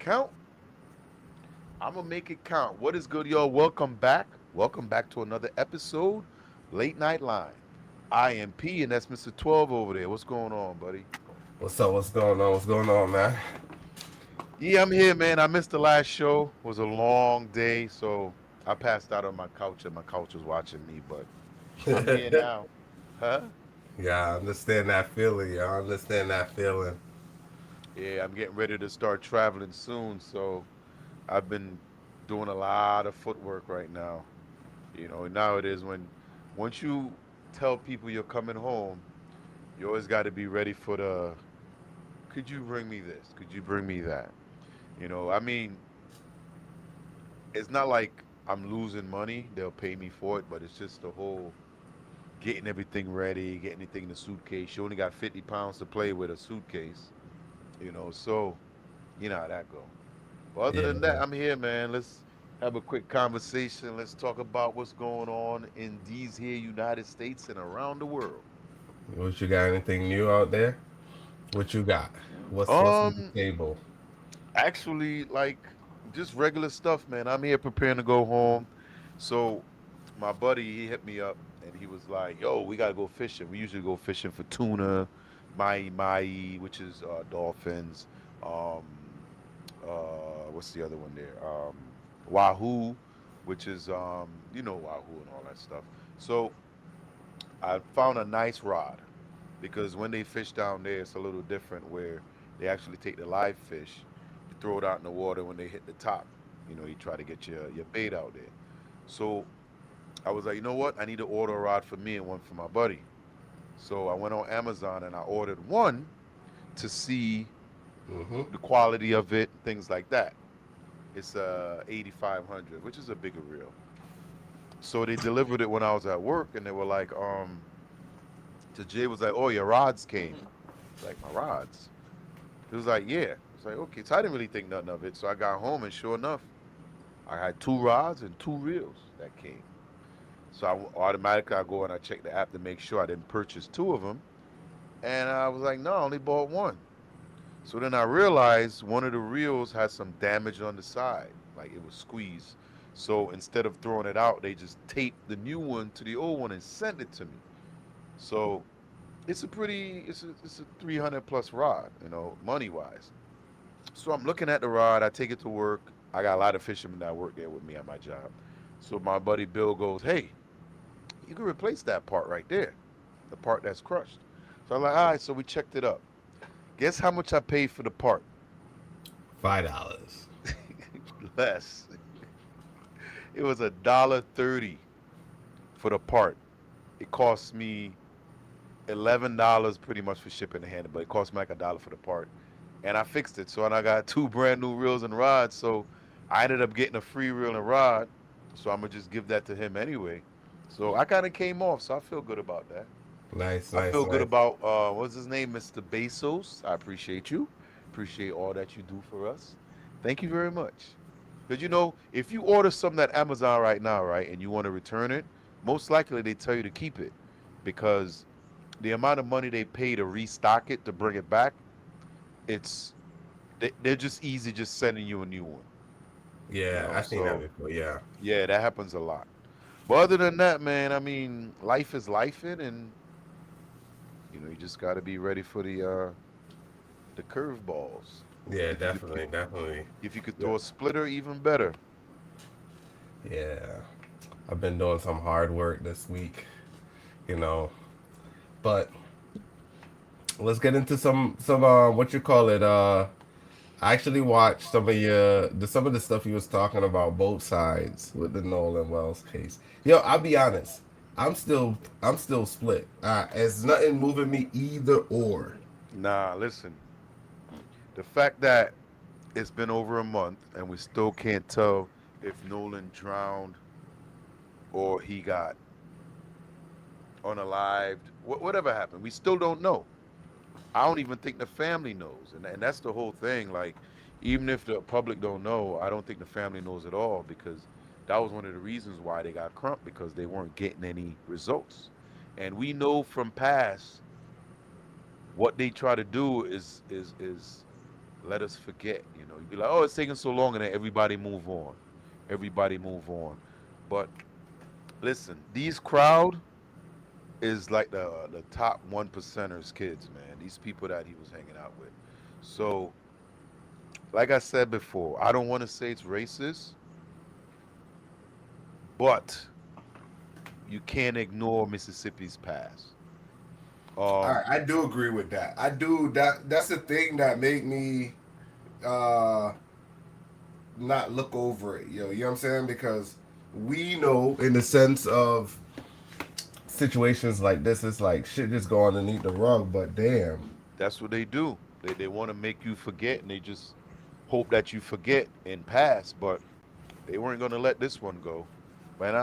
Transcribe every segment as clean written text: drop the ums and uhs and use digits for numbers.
count, I'm gonna make it count. What is good, y'all? Welcome back. Welcome back to another episode, Late Night Line. I am P, and that's Mr. 12 over there. What's going on, buddy? What's up? What's going on? What's going on, man? Yeah, I'm here, man. I missed the last show. It was a long day, so I passed out on my couch, and my couch was watching me. But I'm here now. Huh? Yeah, I understand that feeling. I understand that feeling. Yeah, I'm getting ready to start traveling soon, so I've been doing a lot of footwork right now. Now it is when once you tell people you're coming home, you always got to be ready for the, could you bring me this? Could you bring me that? I mean, it's not like I'm losing money. They'll pay me for it, but it's just the whole getting everything ready, getting anything in the suitcase. You only got 50 pounds to play with a suitcase, so you know how that go. But other than Yeah. that, I'm here, man. Let's have a quick conversation. Let's talk about what's going on in these here United States and around the world. What you got? Anything new out there? What you got? What's on the Um, table? Actually, like just regular stuff, man. I'm here preparing to go home. So my buddy, he hit me up and he was like, "Yo, we gotta go fishing. We usually go fishing for tuna, mai mai, which is dolphins. Um, what's the other one there? Wahoo, which is wahoo and all that stuff. So I found a nice rod because when they fish down there, it's a little different where they actually take the live fish, you throw it out in the water when they hit the top. You try to get your bait out there. So I was like, you know what? I need to order a rod for me and one for my buddy. So I went on Amazon and I ordered one to see Mm-hmm. the quality of it, things like that. It's 8500, which is a bigger reel. So they delivered it when I was at work, and they were like, to Jay was like, "Oh, your rods came." Like my rods. He was like, "Yeah." It's like, okay. So I didn't really think nothing of it. So I got home, and sure enough, I had two rods and two reels that came. So automatically I go and I check the app to make sure I didn't purchase two of them. And I was like, no, I only bought one. So then I realized one of the reels had some damage on the side, like it was squeezed. So instead of throwing it out, they just taped the new one to the old one and sent it to me. So it's a 300 plus rod, money wise. So I'm looking at the rod. I take it to work. I got a lot of fishermen that work there with me at my job. So my buddy Bill goes, "Hey, you can replace that part right there, the part that's crushed." So I'm like, "All right." So we checked it up. Guess how much I paid for the part? $5. Less. It was $1.30 for the part. It cost me $11 pretty much for shipping and handling, but it cost me like $1 for the part. And I fixed it. So and I got two brand new reels and rods. So I ended up getting a free reel and rod. So I'm gonna just give that to him anyway. So I kind of came off. So I feel good about that. Nice, I nice, feel good nice. about what's his name, Mr. Bezos. I appreciate you. Appreciate all that you do for us. Thank you very much. Because if you order something at Amazon right now, right, and you want to return it, most likely they tell you to keep it because the amount of money they pay to restock it to bring it back, it's they're just easy just sending you a new one. Yeah, I seen that So before. Yeah. yeah, that happens a lot. But other than that, man, I mean, life is life, and you just got to be ready for the curveballs. Yeah, If you could definitely, definitely. if you could Yeah. throw a splitter, even better. Yeah. I've been doing some hard work this week, you know. But let's get into some what you call it, I actually watched some of the stuff you was talking about both sides with the Nolan Wells case. Yo, I'll be honest. I'm still split. It's nothing moving me either or. Nah, listen. The fact that it's been over a month and we still can't tell if Nolan drowned or he got unalived, whatever happened, we still don't know. I don't even think the family knows, and that's the whole thing. Like, even if the public don't know, I don't think the family knows at all because that was one of the reasons why they got crumped because they weren't getting any results. And we know from past what they try to do is let us forget. You know, you'd be like, oh, it's taking so long, and then everybody move on. Everybody move on. But listen, these crowd is like the top 1%ers kids, man. These people that he was hanging out with. So, like I said before, I don't want to say it's racist, but you can't ignore Mississippi's past. All Um, right, I do agree with that. I do that. That's the thing that made me uh not look over it, yo. You know what I'm saying? Because we know, in the sense of situations like this, it's like shit just go underneath the rug. But damn, that's what they do. They want to make you forget, and they just hope that you forget and pass. But they weren't gonna let this one go. Man,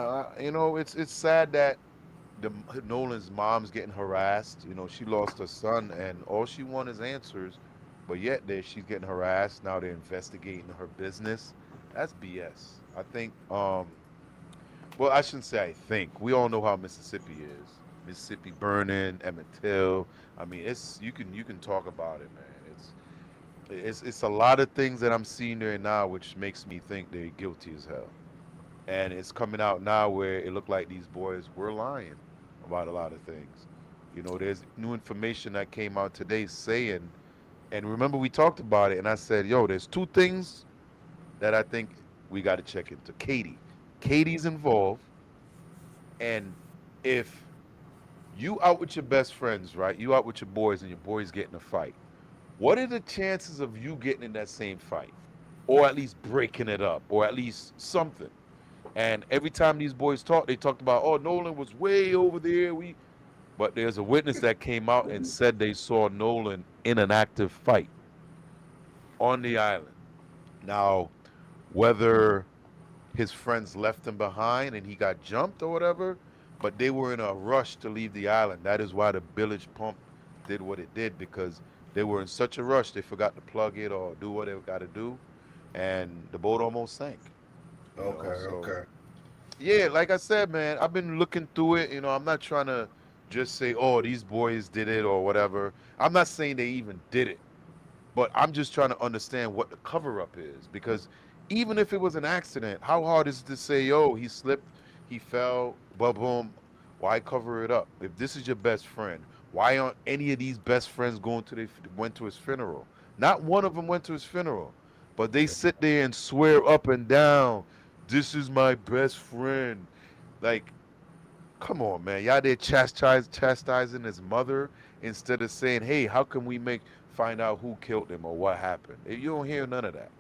it's sad that Nolan's mom's getting harassed. You know, she lost her son, and all she wants is answers. But yet, she's getting harassed. Now they're investigating her business. That's BS. I think. Well, I shouldn't say I think. We all know how Mississippi is. Mississippi burning, Emmett Till. I mean, it's you can talk about it, man. It's a lot of things that I'm seeing there now, which makes me think they're guilty as hell. And it's coming out now where it looked like these boys were lying about a lot of things. You know, there's new information that came out today saying, and remember we talked about it, and I said, yo, there's two things that I think we got to check into. Katie's involved, and if you out with your best friends, right? You out with your boys, and your boys get in a fight. What are the chances of you getting in that same fight, or at least breaking it up, or at least something? And every time these boys talked, they talked about, oh, Nolan was way over there. But there's a witness that came out and said they saw Nolan in an active fight on the island. Now, whether his friends left him behind and he got jumped or whatever, but they were in a rush to leave the island. That is why the village pump did what it did, because they were in such a rush they forgot to plug it or do what they got to do, and the boat almost sank. You okay, know, so okay. yeah, like I said, man, I've been looking through it. You know, I'm not trying to just say, oh, these boys did it or whatever. I'm not saying they even did it, but I'm just trying to understand what the cover up is. Because even if it was an accident, how hard is it to say, yo, he slipped, he fell, boom, boom? Why cover it up? If this is your best friend, why aren't any of these best friends went to his funeral? Not one of them went to his funeral, but they sit there and swear up and down, this is my best friend. Like, come on, man. Y'all there chastising his mother instead of saying, hey, how can we find out who killed him or what happened? You don't hear none of that.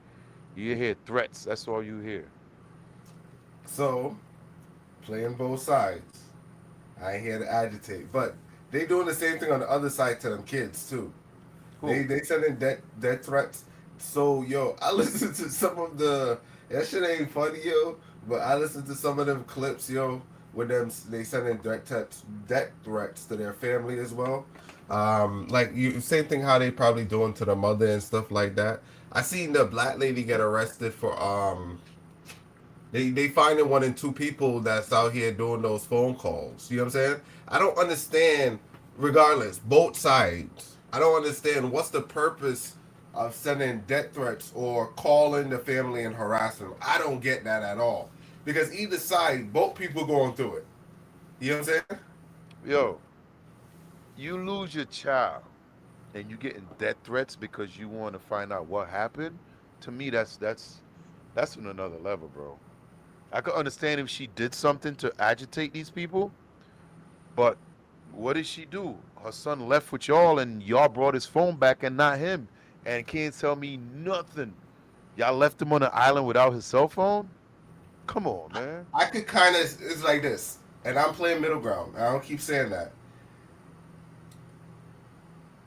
You hear threats. That's all you hear. So playing both sides. I ain't here to agitate, but they doing the same thing on the other side to them kids too. They Who? they sending death threats. So yo, I listened to some of the that shit ain't funny yo, but I listened to some of them clips yo with them they sending death threats to their family as well. Like you same thing how they probably doing to the mother and stuff like that. I seen the black lady get arrested for they finding one and two people that's out here doing those phone calls. You know what I'm saying? I don't understand. Regardless, both sides. I don't understand what's the purpose of sending death threats or calling the family and harassing them. I don't get that at all. Because either side, both people going through it. You know what I'm saying? Yo, you lose your child and you getting death threats because you want to find out what happened. To me, that's on another level, bro. I could understand if she did something to agitate these people, but what did she do? Her son left with y'all, and y'all brought his phone back and not him, and can't tell me nothing. Y'all left him on an island without his cell phone? Come on, man. I could kind of it's like this, and I'm playing middle ground. I don't keep saying that.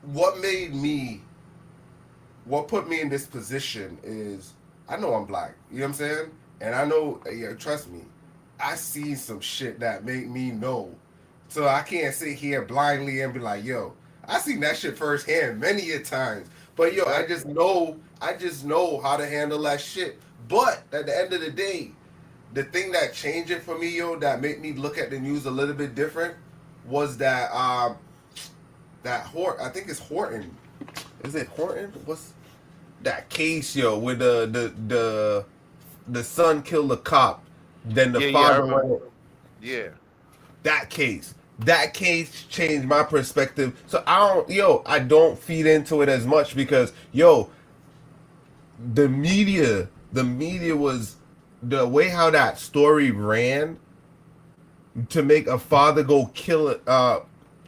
What made me what put me in this position is I know I'm black. You know what I'm saying? And I know, yeah, trust me, I see some shit that make me know. So I can't sit here blindly and be like, yo, I seen that shit firsthand many a times. But yo, Exactly. I just know how to handle that shit. But at the end of the day, the thing that changed it for me, yo, that made me look at the news a little bit different was that I think it's Horton. Is it Horton? What's that case, yo, where the son killed the cop, then the Yeah, I father remember. went. Yeah, That case changed my perspective. So I don't feed into it as much because the media was the way how that story ran to make a father go kill it,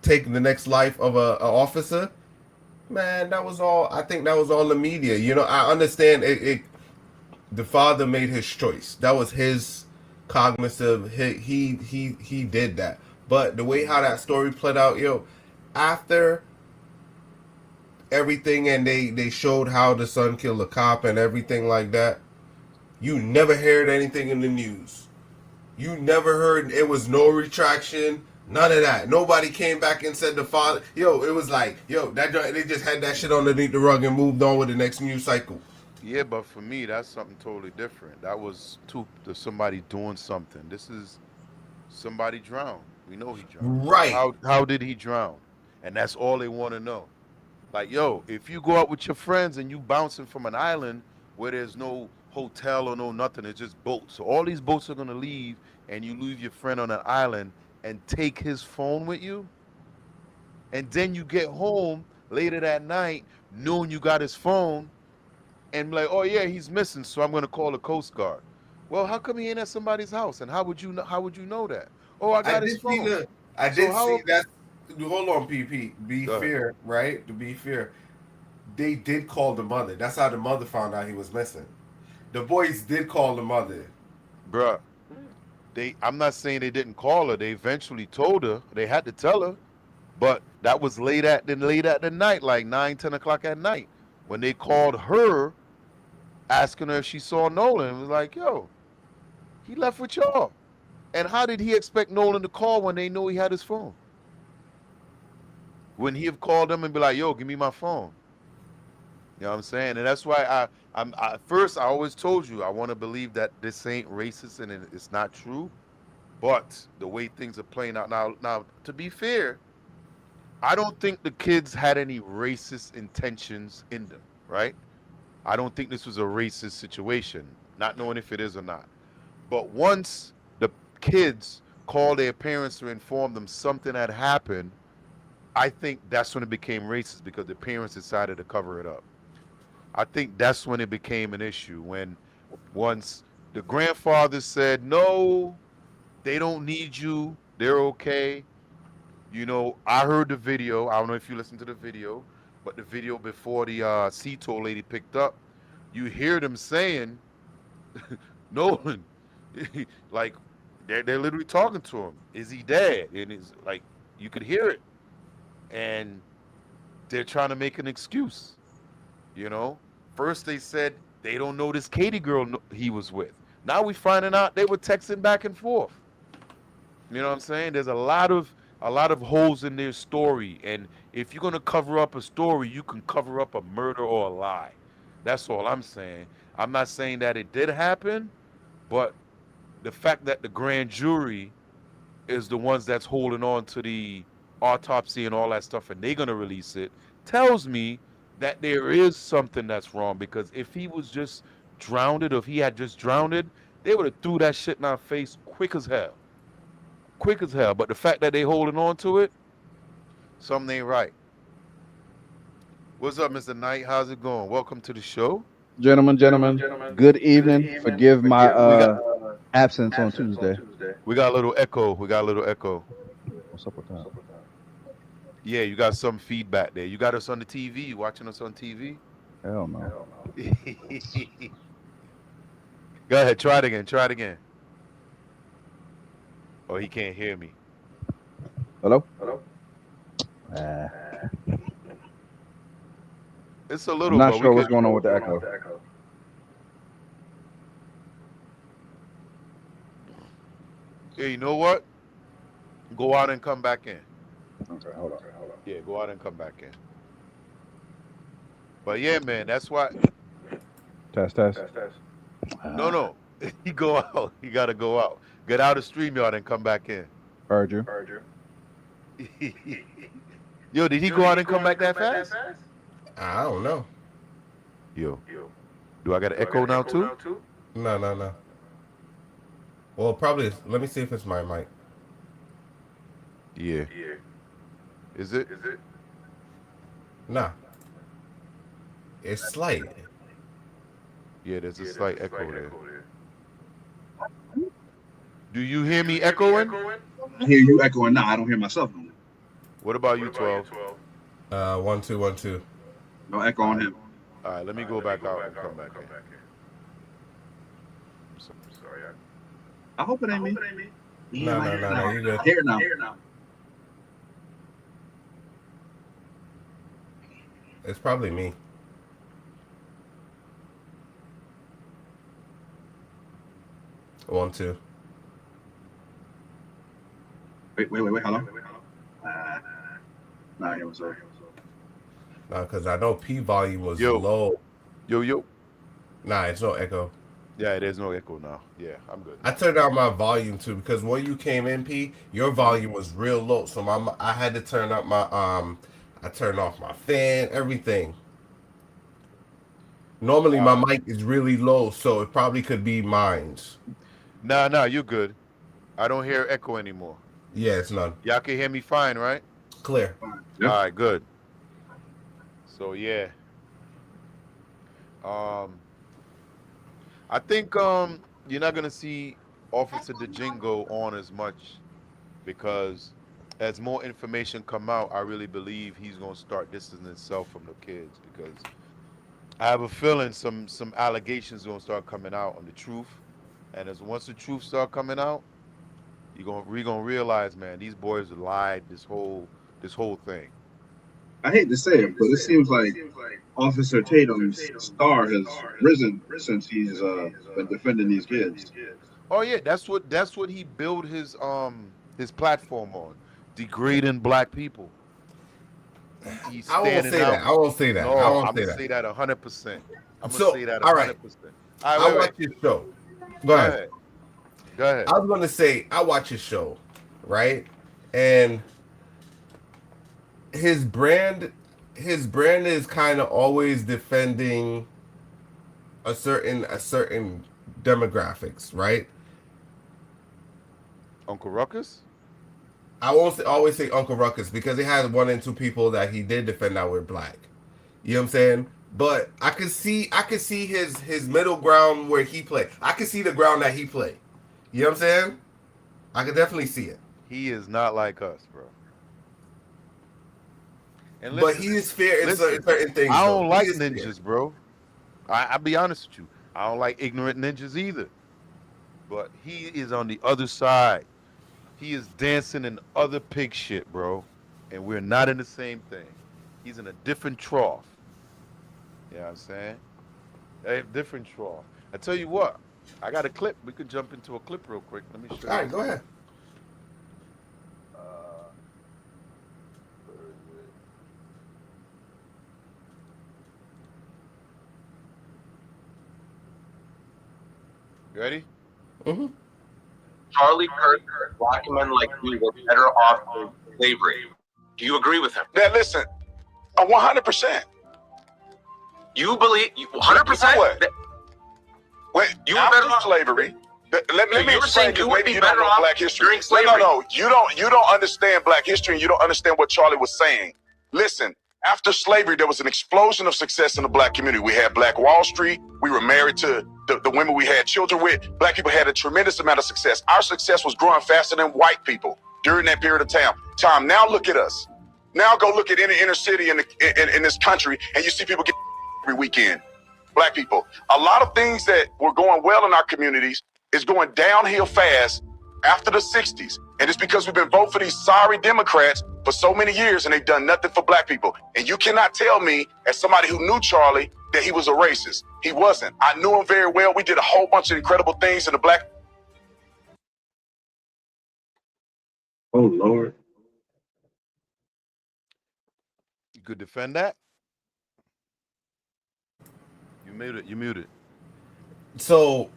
take the next life of a officer. Man, that was all. I think that was all the media. I understand the father made his choice. That was his cognitive. He did that. But the way how that story played out, after everything, and they showed how the son killed a cop and everything like that, you never heard anything in the news. You never heard. It was no retraction. None of that. Nobody came back and said the father. It was like, they just had that shit underneath the rug and moved on with the next news cycle. yeah, but for me, that's something totally different. That was somebody doing something. This is somebody drowned. We know he drowned. Right. How did he drown? And that's all they want to know. Like, yo, if you go out with your friends and you bouncing from an island where there's no hotel or no nothing, it's just boats. So all these boats are gonna leave, and you leave your friend on an island and take his phone with you, and then you get home later that night knowing you got his phone, and be like, oh yeah, he's missing, so I'm gonna call the Coast Guard. Well, how come he ain't at somebody's house, and how would you know that? Oh, I I got his did see phone. the. I So did see how? that. Hold on, PP. Be Go ahead. fair, right? To be fair, they did call the mother. That's how the mother found out he was missing. The boys did call the mother. Bruh, I'm not saying they didn't call her. They eventually told her. They had to tell her, but that was late at the night, like 9, 10 o'clock at night, when they called her asking her if she saw Nolan. It was like, yo, he left with y'all. And how did he expect Nolan to call when they know he had his phone? When he have called them and be like, yo, give me my phone. You know what I'm saying? And that's why first I always told you I want to believe that this ain't racist and it's not true. But the way things are playing out now, to be fair, I don't think the kids had any racist intentions in them, right? I don't think this was a racist situation, not knowing if it is or not. But once the kids called their parents to inform them something had happened, I think that's when it became racist because the parents decided to cover it up. I think that's when it became an issue. When once the grandfather said, no, they don't need you, they're okay. I heard the video. I don't know if you listened to the video, but the video before the Cito lady picked up, you hear them saying, Nolan, like they're literally talking to him. Is he dead? And it's like you could hear it, and they're trying to make an excuse. You know, first they said they don't know this Katie girl he was with. Now we finding out they were texting back and forth. You know what I'm saying? There's a lot of holes in their story, and if you're gonna cover up a story, you can cover up a murder or a lie. That's all I'm saying. I'm not saying that it did happen, but the fact that the grand jury is the ones that's holding on to the autopsy and all that stuff, and they're gonna release it, tells me that there is something that's wrong. Because if he was just drowned, or if he had just drowned, they would have threw that shit in our face quick as hell, quick as hell. But the fact that they holding on to it, something ain't right. What's up, Mr. Knight? How's it going? Welcome to the show. Gentlemen, good evening. Forgive my We got absence on Tuesday. we got a little echo. We got a little echo. What's up with that? Yeah, you got some feedback there. You got us on the TV. You watching us on TV? Hell no. Go ahead. Try it again. Try it again. Oh, he can't hear me. Hello? It's a I'm little, not but sure we what's could. going on with the echo. Yeah, you know what? Go out and come back in. Okay, hold on. Yeah, go out and come back in. But yeah, man, that's why. Test. No, no, he go out. He gotta go out. Get out of StreamYard and come back in. Heard you. Yo, did he go out and come back that fast? I don't know. Yo. Do I got an echo now too? No. Well, probably. Let me see if it's my mic. Yeah. Is it? Nah, it's slight. Yeah, there's a slight echo there. Do you hear me echoing? I hear you echoing now. I don't hear myself no more. What about you, 12? 1 2 1 2. No echo on him. All right, let me go back out and come back in. Sorry. I hope it ain't me. No, you good. Here now. It's probably me. One, two. Wait. Hello. Nah, here was No, because I know P volume was Yo. low. Yo. Nah, it's no echo. Yeah, there's no echo now. Yeah, I'm good. I turned down my volume too because when you came in, P, your volume was real low. So I had to turn up my I turned off my fan, everything. Normally my mic is really low, so it probably could be mine's. Nah, you're good. I don't hear echo anymore. Yeah, it's none. Y'all can hear me fine, right? Clear. Yep. All right, good. So yeah. I think you're not gonna see Officer DeJingo on as much because as more information come out, I really believe he's gonna start distancing himself from the kids because I have a feeling some allegations gonna start coming out on the truth, and once the truth start coming out, we're gonna realize, man, these boys lied this whole thing. I hate to say it, but it seems like Officer Tatum's star has risen since he's been defending these kids. Oh yeah, that's what he built his platform on, degrading black people. He's I won't say out. that. I won't say that. No, I won't I'm say gonna that. say that 100%. I'm So, gonna say that 100%. all right. I watch your show. Go ahead. Go ahead. I was gonna say I watch his show, right? And his brand is kind of always defending a certain demographics, right? Uncle Ruckus? I won't always say Uncle Ruckus because he had 1 and 2 people that he did defend that were black. You know what I'm saying? But I could see his middle ground where he played. I could see the ground that he played. You know what I'm saying? I could definitely see it. He is not like us, bro. And But he is fair in certain things. I don't like ninjas, bro. I'll be honest with you. I don't like ignorant ninjas either. But he is on the other side. He is dancing in other pig shit, bro. And we're not in the same thing. He's in a different trough. You know what I'm saying? A different trough. I tell you what, I got a clip. We could jump into a clip real quick. Let me show you. All right, go ahead. You ready? Mm-hmm. Charlie Kirk, black men like me were better off in slavery. Do you agree with him? Now listen, 100%. You believe 100%? Wait, You were better after off slavery. Let me you were explain saying because you would maybe be you don't better know off black history. during slavery. No, you don't understand black history, and you don't understand what Charlie was saying. Listen, after slavery, there was an explosion of success in the black community. We had Black Wall Street. We were married to the women we had children with. Black people had a tremendous amount of success. Our success was growing faster than white people during that period of time. Now look at us. Now go look at any inner city in this country, and you see people get every weekend. Black people. A lot of things that were going well in our communities is going downhill fast after the 60s. And it's because we've been voting for these sorry Democrats for so many years and they've done nothing for black people. And you cannot tell me, as somebody who knew Charlie, that he was a racist. He wasn't. I knew him very well. We did a whole bunch of incredible things in the black. Oh, Lord. You could defend that? You muted. So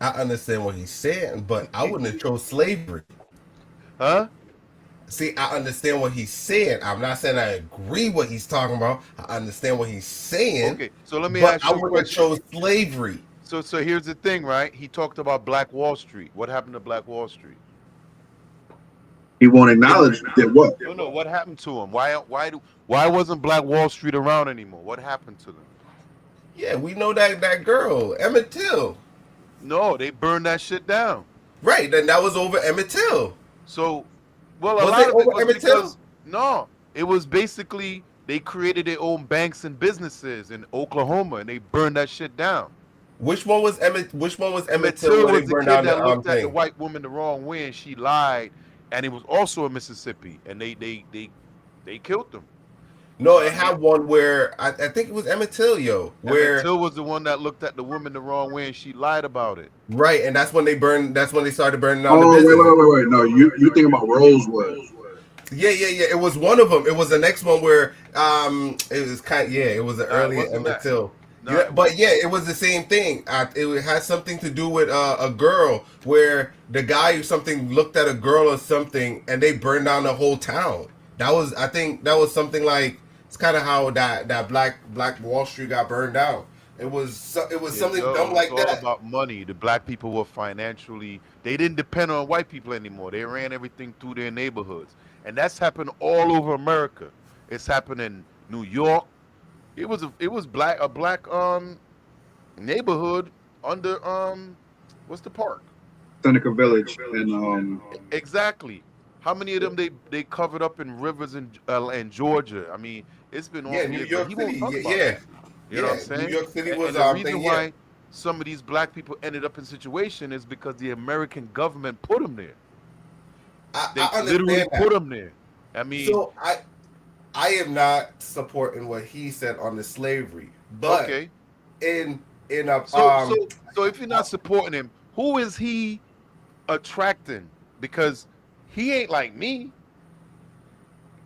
I understand what he's saying, but I wouldn't have chose slavery. Huh? See, I understand what he's saying. I'm not saying I agree what he's talking about. I understand what he's saying. Okay, so let me But ask I you a would have question. chose slavery. So here's the thing, right? He talked about Black Wall Street. What happened to Black Wall Street? He won't acknowledge that what? No, what happened to him? Why wasn't Black Wall Street around anymore? What happened to them? Yeah, we know that girl, Emmett Till. No, they burned that shit down. Right, then that was over Emmett Till. So, well, a Was lot it of it over was Emmett Till? because no, it was basically they created their own banks and businesses in Oklahoma, and they burned that shit down. Which one was Emmett Till? Till When they was the burned kid down that the looked at the thing? white woman the wrong way, and she lied, and it was also in Mississippi, and they killed them. No, it had one where I think it was Emmett Till, where Emmett Till was the one that looked at the woman the wrong way, and she lied about it. right, and that's when they burned. That's when they started burning down Oh, the wait, business. wait. No, you thinking about Rosewood? Yeah. It was one of them. It was the next one where it was it was the early wasn't Emmett that. Till. No, Yeah, it but it was the same thing. It had something to do with a girl where the guy or something looked at a girl or something, and they burned down the whole town. I think that was something like it's kind of how that Black Wall Street got burned down. It was something dumb like it's all that. about money. The black people were financially, they didn't depend on white people anymore. They ran everything through their neighborhoods. And that's happened all over America. It's happened in New York. It was a black neighborhood under what's the park? Seneca Village and Exactly. How many of them they covered up in rivers in Georgia? I mean, it's been all New years, York but he won't City. talk Yeah, about that. You know what I'm saying? New York City And- was and the reason thing. why some of these black people ended up in situation is because the American government put them there. They I literally understand that. put them there. I mean, So I am not supporting what he said on the slavery, but okay. in a So if you're not supporting him, who is he attracting? Because he ain't like me.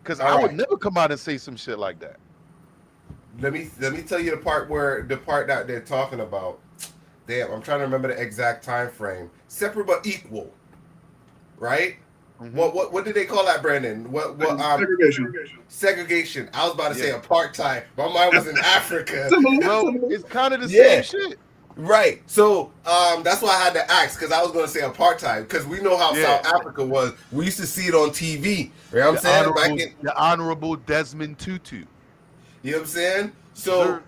Because I would never come out and say some shit like that. let me tell you the part that they're talking about. Damn, I'm trying to remember the exact time frame. Separate but equal, right? Mhm. What did they call that, Brandon? What segregation. segregation? I was about to say apartheid. My mind was in Africa. Well, it's kind of the Yeah. same shit. Right. So that's why I had to ask, because I was going to say apartheid, because we know how Yeah. South Africa was. We used to see it on TV. You know what I'm saying? The Honorable Desmond Tutu. You know what I'm saying? Sir.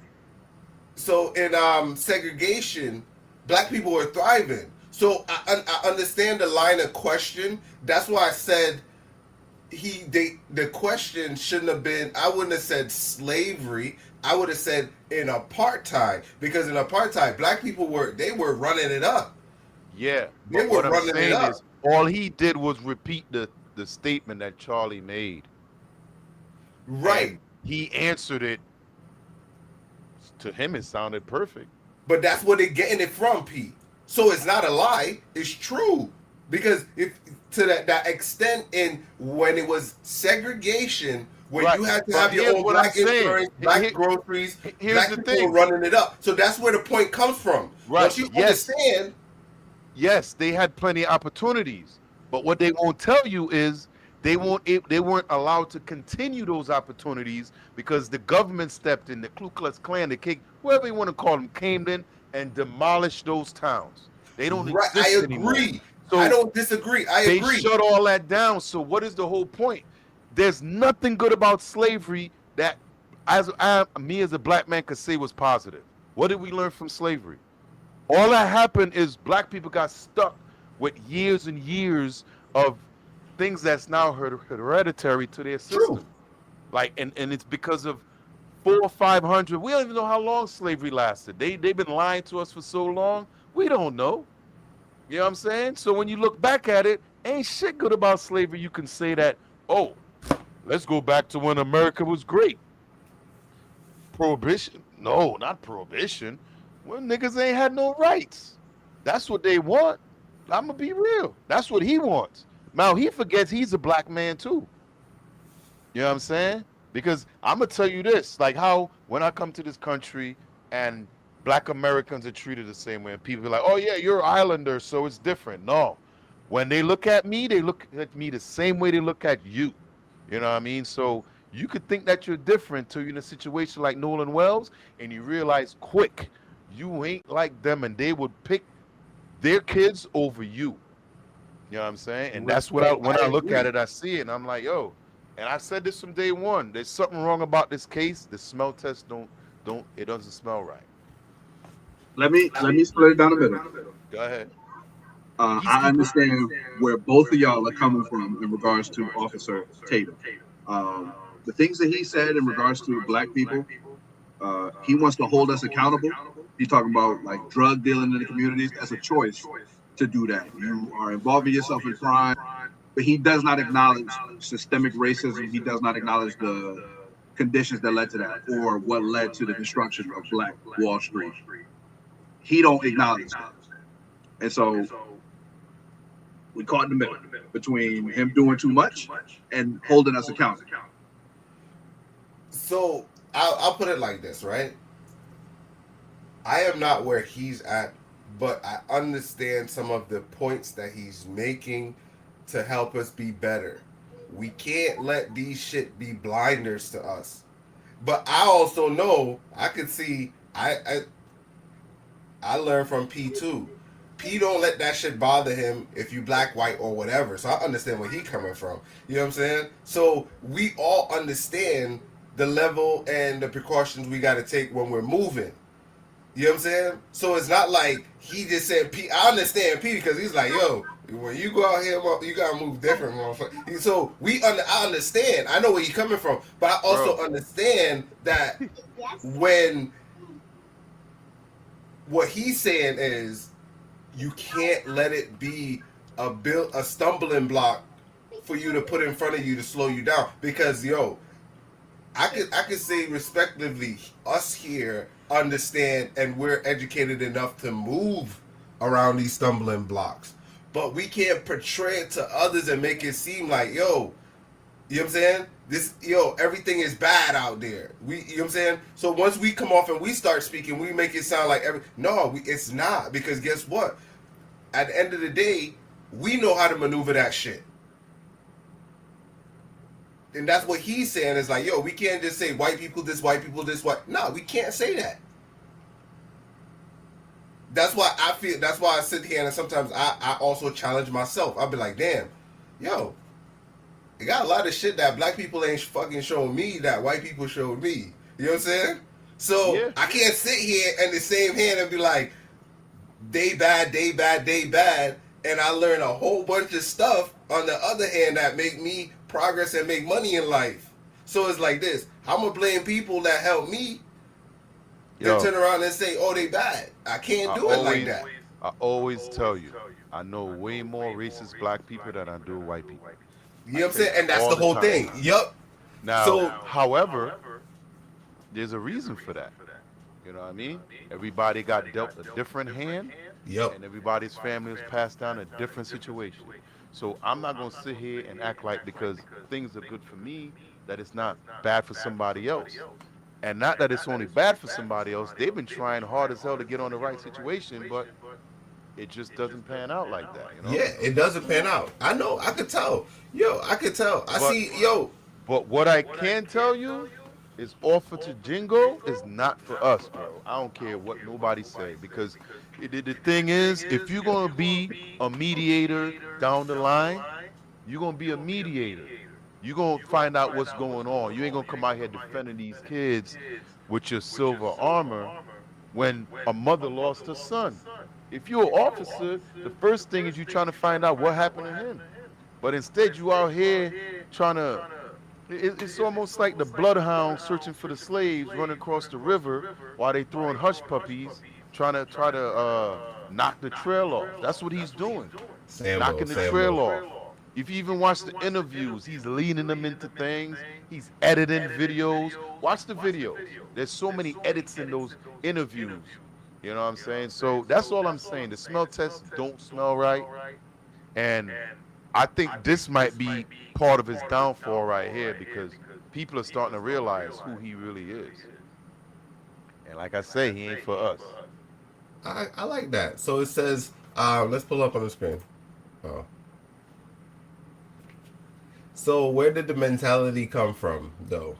So in segregation, black people were thriving. So I understand the line of question. That's why I said the question shouldn't have been. I wouldn't have said slavery. I would have said in apartheid, because in apartheid, black people were running it up. Yeah, They but were what I'm running it saying up. is, all he did was repeat the statement that Charlie made. Right. And he answered it. To him, it sounded perfect. But that's where they're getting it from, Pete. So it's not a lie. It's true. Because if to that extent in when it was segregation, when Right. you had to But have your here's own what I'm black saying. insurance, black Here- groceries, here's black the people thing. were running it up. So that's where the point comes from. Right. Once you Yes. understand, Yes, they had plenty of opportunities, but what they won't tell you is they weren't allowed to continue those opportunities because the government stepped in. The Ku Klux Klan, the K, whoever you want to call them, came in and demolished those towns. They don't right, I exist anymore. agree. So I don't disagree. I they agree. shut all that down. So what is the whole point? There's nothing good about slavery that me as a black man could say was positive. What did we learn from slavery? All that happened is black people got stuck with years and years of things that's now hereditary to their system. True. Like, and it's because of 400 or 500. We don't even know how long slavery lasted. They've been lying to us for so long. We don't know. You know what I'm saying? So when you look back at it, ain't shit good about slavery. You can say that, oh, let's go back to when America was great. Prohibition? No, not prohibition. Well, niggas ain't had no rights. That's what they want. I'm gonna be real. That's what he wants. Now he forgets he's a black man too. You know what I'm saying? Because I'm gonna tell you this, like how when I come to this country and black Americans are treated the same way, and people are like, oh yeah, you're an islander, so it's different. No. When they look at me, they look at me the same way they look at you. You know what I mean? So you could think that you're different till you're in a situation like Nolan Wells, and you realize quick you ain't like them, and they would pick their kids over you. You know what I'm saying? And that's what Respect. when I I look agree. at it, I see it, and I'm like, yo. And I said this from day one. There's something wrong about this case. The smell test don't it doesn't smell right. Let me split it down a bit. Go ahead. I understand where both of y'all are coming from in regards to Officer Tatum. The things that he said in regards to black people, he wants to hold us accountable. He's talking about like drug dealing in the communities. That's a choice to do that. You are involving yourself in crime, but he does not acknowledge systemic racism. He does not acknowledge the conditions that led to that or what led to the destruction of Black Wall Street. He don't acknowledge that. And so we caught in the middle between him doing too much and holding us accountable. So I'll put it like this, right? I am not where he's at, but I understand some of the points that he's making to help us be better. We can't let these shit be blinders to us. But I also know I could see I learned from P too. P don't let that shit bother him if you black, white, or whatever. So I understand where he coming from. You know what I'm saying? So we all understand the level and the precautions we got to take when we're moving. You know what I'm saying? So it's not like he just said P. I understand P because he's like, yo, when you go out here, you gotta move different, motherfucker. So I understand. I know where he's coming from, but I also understand that when what he's saying is you can't let it be a stumbling block for you to put in front of you to slow you down. Because I could say respectively, us here understand and we're educated enough to move around these stumbling blocks. But we can't portray it to others and make it seem like, you know what I'm saying? Everything is bad out there. You know what I'm saying? So once we come off and we start speaking, we make it sound like it's not. Because guess what? At the end of the day, we know how to maneuver that shit. And that's what he's saying is like, we can't just say white people this, white. No, we can't say that. That's why I sit here and sometimes I also challenge myself. I'll be like, damn, it got a lot of shit that black people ain't fucking showing me that white people showed me. You know what I'm saying? So Yeah. I can't sit here in the same hand and be like, they bad, and I learn a whole bunch of stuff on the other hand that make me progress and make money in life. So it's like this. I'm gonna blame people that help me and turn around and say, oh, they bad. I can't do it like that. I always tell you, I know way more racist black people than I do white people. You know what I'm saying? And that's the whole thing. Yup. Now, however, there's a reason for that. You know what I mean? Everybody got dealt a different hand. Yep. And everybody's family was passed down a different situation. So I'm not going to sit here and act like because things are good for me that it's not bad for somebody else. And not that it's only bad for somebody else. They've been trying hard as hell to get on the right situation, but it just doesn't pan out like that. Yeah, it doesn't pan out. I know. I could tell. I could tell. But what I can tell you is Officer Jingo is not for us, bro. I don't care what nobody say because the thing is, if you're gonna be a mediator down the line, you're gonna be a mediator. You're gonna find out what's going on. You ain't gonna come out here defending these kids with your silver armor when a mother lost her son. If you're an officer, the first thing is you trying to find out what happened to him. But instead, you out here trying to. It's almost like the bloodhound searching for the slaves running across the river while they throwing hush puppies, try to knock the trail off. That's what he's doing, knocking the trail off. If you even watch the interviews, he's leading them into things. He's editing videos. Watch the videos. There's so many edits in those interviews. You know what I'm saying? So that's all I'm saying. The smell tests don't smell right, and I think this might be part of his downfall right here because people are starting to realize who he really is. And like I say, he ain't for us. I like that. So it says, let's pull up on the screen. Oh, So where did the mentality come from, though?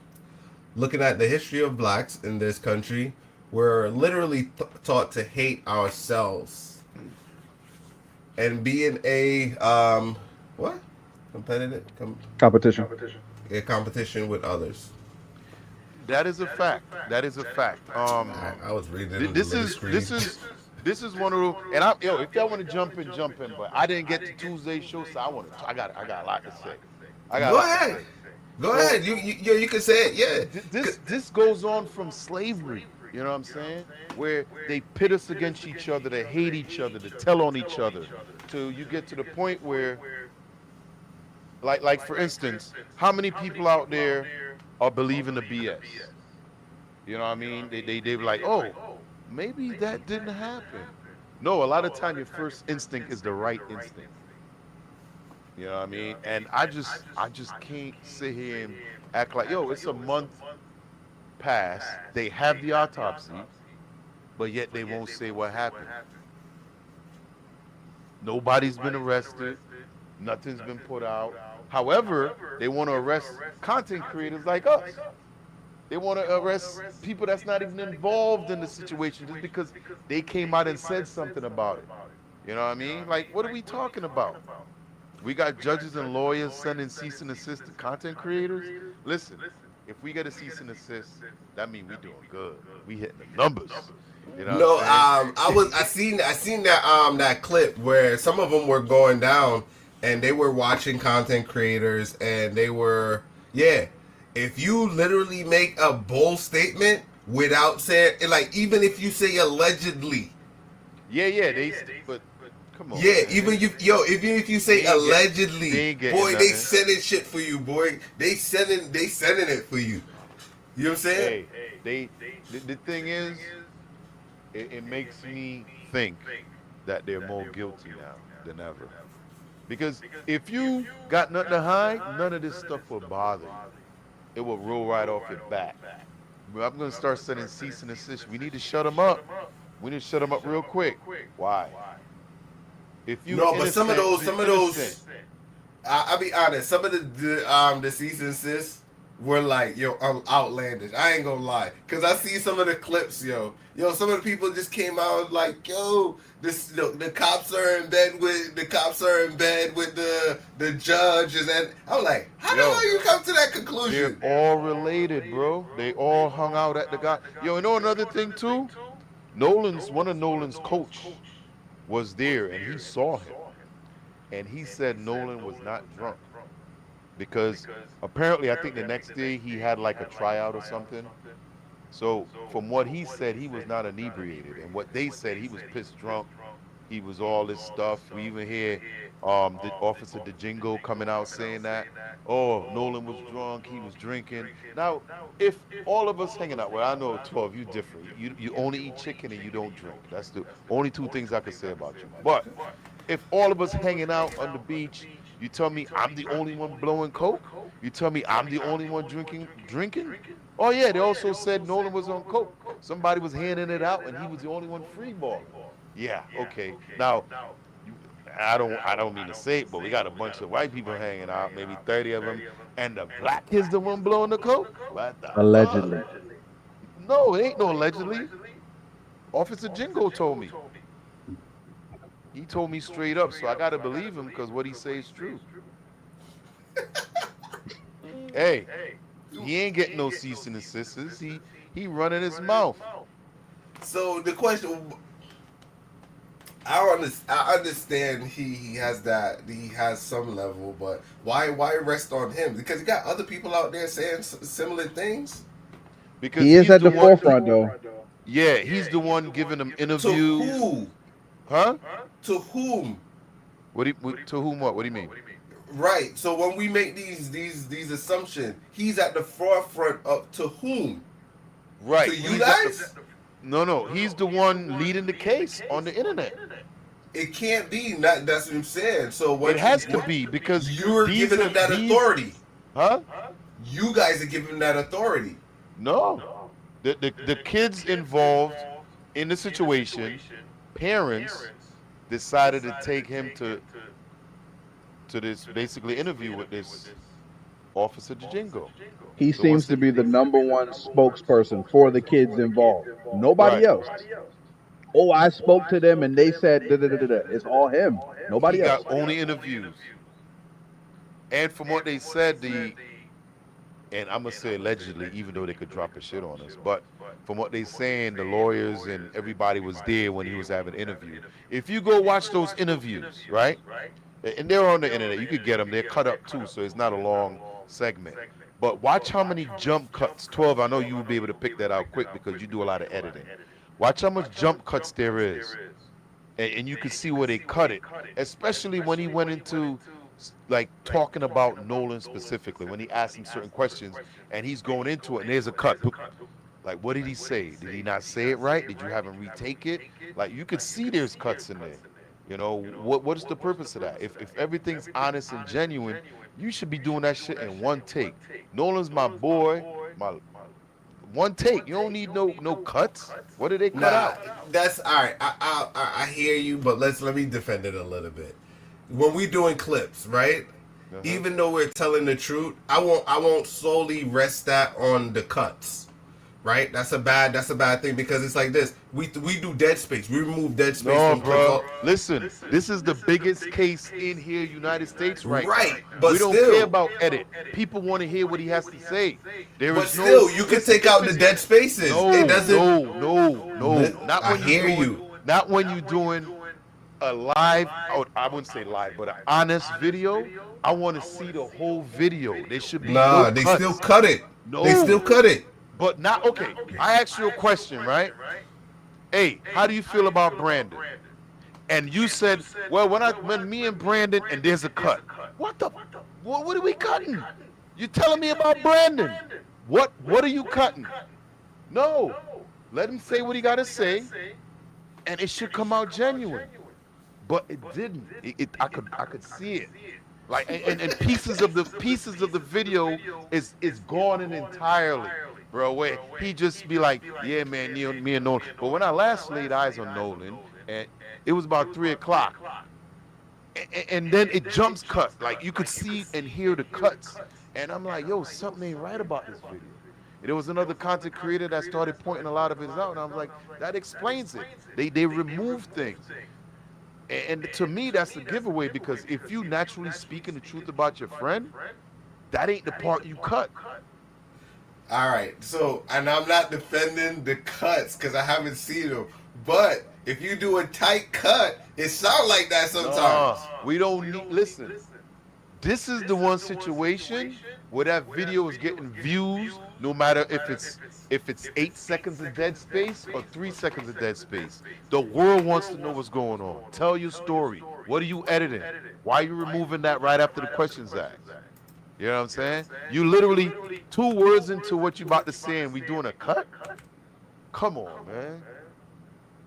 Looking at the history of blacks in this country, we're literally taught to hate ourselves. And being a what competitive Competition. a competition with others. That is a fact. That is a fact. I was reading This the is screen. this is one of those. And I, yo, if y'all want to jump in, jump in. But I didn't get to Tuesday's show, so I got a lot to say. I got. Go a lot to ahead. say. Go So- ahead. You can say it. Yeah. This goes on from slavery. You know what I'm saying? Where they pit us against each other, to hate each other, to tell on each other, till you get to the point where, like for instance, how many people out there are believing the BS? You know what I mean? They were like, oh, maybe that didn't happen. No, a lot of time your first instinct is the right instinct. You know what I mean? And I just can't sit here and act like, yo, it's a month past. They have the autopsy, but yet they won't say what happened. Nobody's been arrested. Nothing's been put out. However, they want to arrest content creators like us. They want to arrest people that's not even involved in the situation just because they came out and said something about it. You know what I mean? Like, what are we talking about? We got judges and lawyers sending cease and desist to content creators. Listen, if we get a cease and desist, that means we doing good. We hitting the numbers. You know No, what I'm saying? I seen that clip where some of them were going down and they were watching content creators and they were if you literally make a bold statement without saying, like, even if you say allegedly, but come on. yeah, man. even if you say They ain't allegedly, they ain't getting boy, they nothing. sending shit for you, boy. They sending it for you. You know what I'm saying? Hey, the thing is, it makes me think that they're more guilty now than ever. Because if you got nothing to hide, none of this stuff will bother you. It will roll right off your back. But I'm going to start sending cease and desist. We need to shut them up. We need to shut them up real quick. Why? If you No, but some of those, innocent. I'll be honest. Some of the cease and desist were like, outlandish. I ain't gonna lie, cause I see some of the clips, some of the people just came out like, the cops are in bed with the judges, and I'm like, how the hell you come to that conclusion? They're all related, bro. They all hung out at the guy. Yo, you know another thing too? One of Nolan's coach was there, and he saw him, and he said Nolan was not drunk. Because apparently, I think the next day he had like a tryout or something. So from what he said, he was not inebriated, and what they said, he was pissed drunk. He was all this stuff. We even hear the Officer DeJingo coming out saying that, oh, Nolan was drunk, he was drinking. Now, if all of us hanging out, well, I know 12, you different. You only eat chicken and you don't drink. That's the only two things I can say about you. But if all of us hanging out on the beach, you tell me I'm the only one blowing coke? You tell me I'm the only one drinking? Oh yeah, they also said Nolan was on coke. Somebody was handing it out and he was the only one free balling. Yeah, okay. Now, I don't mean to say it, but we got a bunch of white people hanging out, maybe 30 of them, and the black kid's the one blowing the coke? What the Allegedly. fuck? No, it ain't no allegedly. Officer Jingo told me. He told me straight up, so I gotta believe him because what he says is true. Hey, he ain't getting no cease and desist. He running his mouth. So the question, I understand he has some level, but why rest on him? Because you got other people out there saying similar things. Because He is he's at the one- forefront, though. Yeah, he's the one giving them To interviews. who? Huh? To whom? To whom what? What do you mean? Right. So when we make these assumptions, he's at the forefront of to whom? Right. To you he's at guys? No. He's the one leading the case on the internet. It can't be. Not that's what I'm saying. So what It has to be because you're these giving are- him that these- authority. Huh? You guys are giving him that authority. No. The kids involved in the situation, parents decided to take him to this basically interview with this Officer Django. He The one seems to sitting. be the number one spokesperson for the kids involved. Nobody Right. else. Oh, I spoke to them and they said da da da da. Da. It's all him. He Nobody got else. only interviews. And from what they said, and I'm gonna say allegedly, even though they could drop a shit on us, but from what they saying, the lawyers and everybody was there when he was having an interview. If you go watch those interviews, right? And they're on the internet, you could get them. They're cut up too, so it's not a long segment. But watch how many jump cuts. 12. I know you will be able to pick that out quick because you do a lot of editing. Watch how much jump cuts there is, and you can see where they cut it, especially when he went into like talking about Nolan specifically when he asked him certain questions and he's going into it and there's a cut. Like, what did he say? Did he not say it right? Did you have him retake it? Like, you could see there's cuts in there. You know, what is the purpose of that? If everything's honest and genuine, you should be doing that shit in one take. Nolan's my boy, my one take. You don't need no cuts. What did they cut Nah, out? that's all right. I hear you, but let me defend it a little bit. When we doing clips, right? Uh-huh. Even though we're telling the truth, I won't solely rest that on the cuts. Right? That's a bad thing because it's like this. We do dead space. We remove dead space No, from clips. bro. Listen, this is the biggest case in here, United States, right? Right, now. but We don't still- care about edit. People want to hear what he has to say. There But is still, no. you can listen, take out if the it's- dead spaces. No, It doesn't. no. Not I when hear you're doing, you. Not when you're doing a live. I wouldn't say live, but an honest video. I want to see the whole video. There should be Nah, no they cuts. still cut it. No. They still cut it. But not okay. I asked you a question, right? Hey, how do you feel about Brandon? And you said, well, when me and Brandon and there's a cut. What are we cutting? You telling me about Brandon? What are you cutting? No. Let him say what he gotta say, and it should come out genuine. But it didn't. I could see it. Like and pieces of the video is gone in entirely, bro. Where he just be like, yeah, man, me and Nolan. But when I last laid eyes on Nolan, and it was about 3 o'clock, and then it jumps cut. Like you could see and hear the cuts, and I'm like, yo, something ain't right about this video. And there was another content creator that started pointing a lot of it out, and I was like, that explains it. They removed things. And to me, that's a giveaway because if you naturally speaking the truth about your friend, that ain't the part you cut. All right. So, and I'm not defending the cuts because I haven't seen them. But if you do a tight cut, it sounds like that sometimes. We don't need. Listen, this is the one situation where that video is getting views, no matter if it's 8 seconds of dead space or 3 seconds of dead space. The world wants to know what's going on. Tell your story. What are you editing? Why are you removing that right after the questions asked? You know what I'm saying? You literally 2 words into what you about to say and we doing a cut? Come on, man.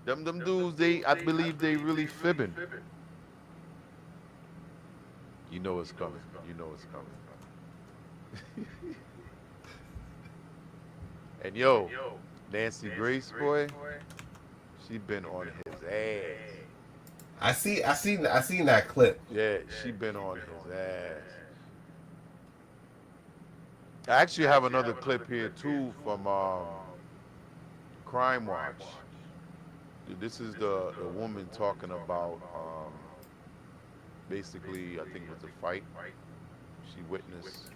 Them dudes, I believe they really fibbing. You know it's coming. You know it's coming. And yo, Nancy Grace, boy, she been on his ass. I seen that clip. Yeah, she been on his ass. I actually have another clip here too from Crime Watch. This is the woman talking about basically, I think it was a fight she witnessed.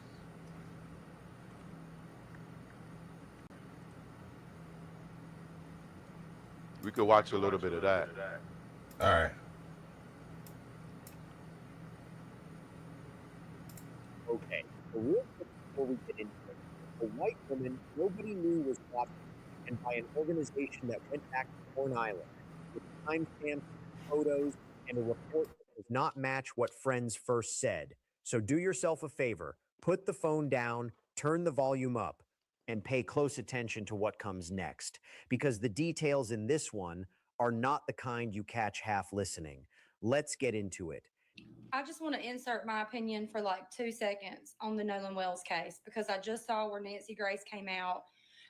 We could watch a little bit of that. All right. Okay, so real quick before we get into it, a white woman nobody knew was watching, and by an organization that went back to Corn Island with timestamps, photos, and a report that does not match what friends first said. So do yourself a favor, put the phone down, turn the volume up, and pay close attention to what comes next, because the details in this one are not the kind you catch half listening. Let's get into it. I just want to insert my opinion for like 2 seconds on the Nolan Wells case because I just saw where Nancy Grace came out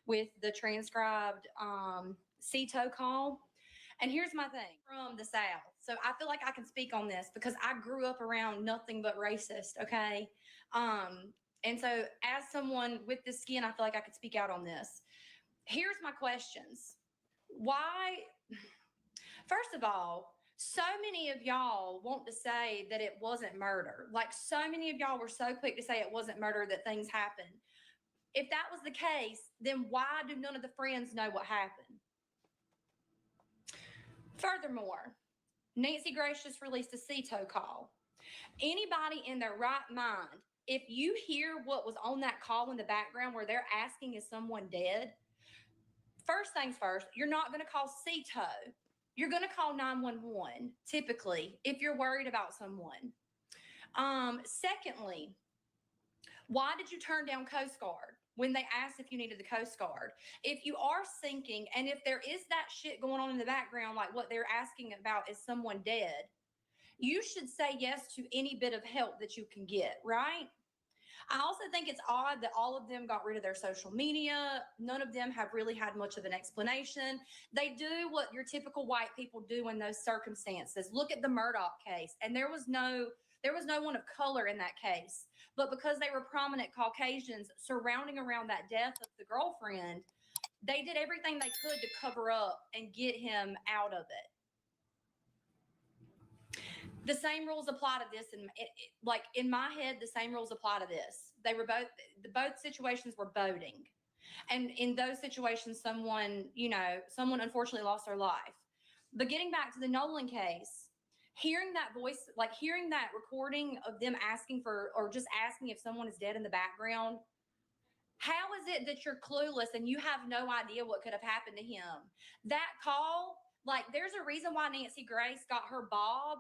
with the transcribed CETO call. And here's my thing from the South. So I feel like I can speak on this because I grew up around nothing but racist, okay? And so, as someone with this skin, I feel like I could speak out on this. Here's my questions. Why? First of all, so many of y'all want to say that it wasn't murder. Like, so many of y'all were so quick to say it wasn't murder, that things happened. If that was the case, then why do none of the friends know what happened? Furthermore, Nancy Grace just released a CETO call. Anybody in their right mind, if you hear what was on that call in the background where they're asking, is someone dead? First things first, you're not going to call CETO. You're going to call 911, typically, if you're worried about someone. Secondly, why did you turn down Coast Guard when they asked if you needed the Coast Guard? If you are sinking, and if there is that shit going on in the background, like what they're asking about, is someone dead, you should say yes to any bit of help that you can get, right? I also think it's odd that all of them got rid of their social media. None of them have really had much of an explanation. They do what your typical white people do in those circumstances. Look at the Murdaugh case, and there was no one of color in that case. But because they were prominent Caucasians surrounding around that death of the girlfriend, they did everything they could to cover up and get him out of it. The same rules apply to this, and like in my head, the same rules apply to this. They were both situations were boating, and in those situations, someone unfortunately lost their life. But getting back to the Nolan case, hearing that voice, like hearing that recording of them asking for, or just asking if someone is dead in the background, how is it that you're clueless and you have no idea what could have happened to him? That call, like, there's a reason why Nancy Grace got her bob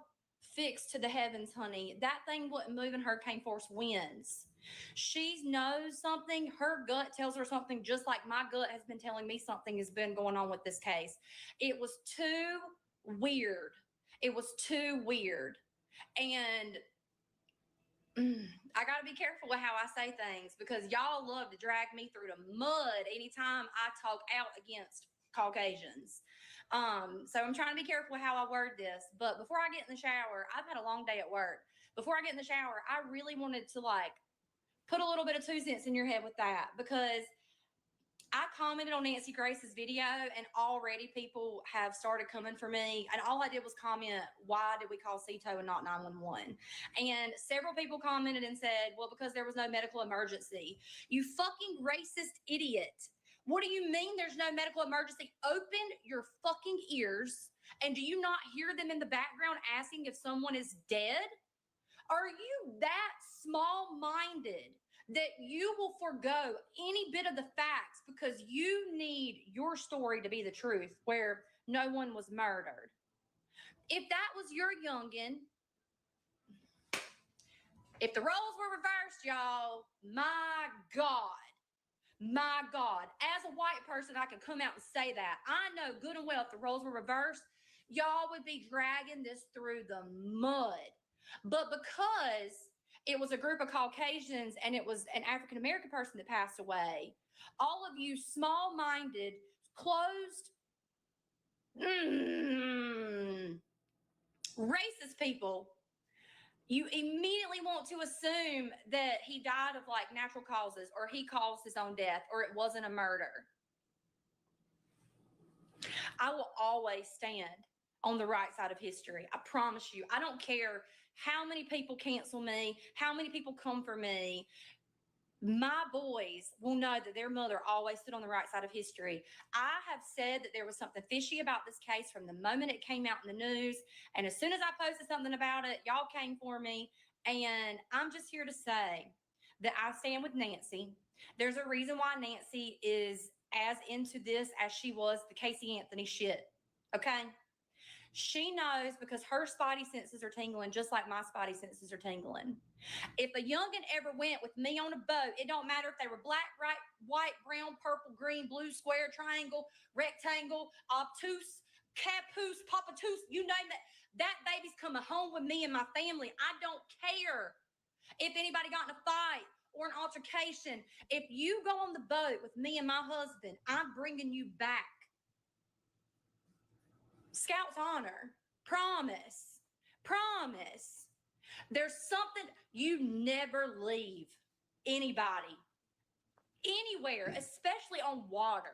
fixed to the heavens, honey. That thing wouldn't move in hurricane force winds. She knows something. Her gut tells her something, just like my gut has been telling me something has been going on with this case. It was too weird. It was too weird. And I got to be careful with how I say things, because y'all love to drag me through the mud anytime I talk out against Caucasians. So I'm trying to be careful with how I word this. But before I get in the shower, I've had a long day at work. Before I get in the shower, I really wanted to put a little bit of 2 cents in your head with that, because I commented on Nancy Grace's video and already people have started coming for me. And all I did was comment, why did we call CETO and not 911? And several people commented and said, well, because there was no medical emergency. You fucking racist idiot. What do you mean there's no medical emergency? Open your fucking ears. And do you not hear them in the background asking if someone is dead? Are you that small-minded that you will forego any bit of the facts because you need your story to be the truth, where no one was murdered? If that was your youngin', if the roles were reversed, y'all, my God, as a white person, I can come out and say that. I know good and well if the roles were reversed, y'all would be dragging this through the mud. But because it was a group of Caucasians and it was an African-American person that passed away, all of you small-minded, closed, racist people, you immediately want to assume that he died of natural causes, or he caused his own death, or it wasn't a murder. I will always stand on the right side of history. I promise you. I don't care how many people cancel me, how many people come for me. My boys will know that their mother always stood on the right side of history. I have said that there was something fishy about this case from the moment it came out in the news. And as soon as I posted something about it, y'all came for me. And I'm just here to say that I stand with Nancy. There's a reason why Nancy is as into this as she was the Casey Anthony shit. Okay? She knows, because her spidey senses are tingling just like my spidey senses are tingling. If a youngin' ever went with me on a boat, it don't matter if they were black, white, brown, purple, green, blue, square, triangle, rectangle, obtuse, caboose, papatus, you name it, that baby's coming home with me and my family. I don't care if anybody got in a fight or an altercation. If you go on the boat with me and my husband, I'm bringing you back. Scout's honor. Promise. Promise. There's something, you never leave. anybody, anywhere, especially on water.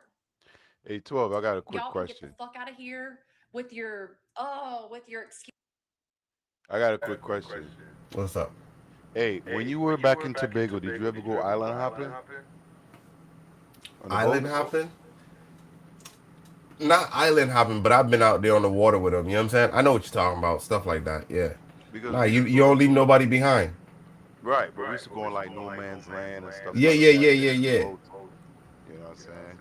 Hey, 12, I got a quick Y'all can get the question. fuck out of here with your excuse. I got a quick question. What's up? Hey, when you were back in Tobago, did you ever go island hopping? On the Island boat? hopping? Not island hopping, but I've been out there on the water with them. You know what I'm saying? I know what you're talking about. Stuff like that. Yeah. Because Nah, we you used to you go don't leave nobody behind. right, but we used to go on like no man's land and stuff Yeah, like yeah, that. yeah, yeah, yeah. Boats, you know what I'm saying?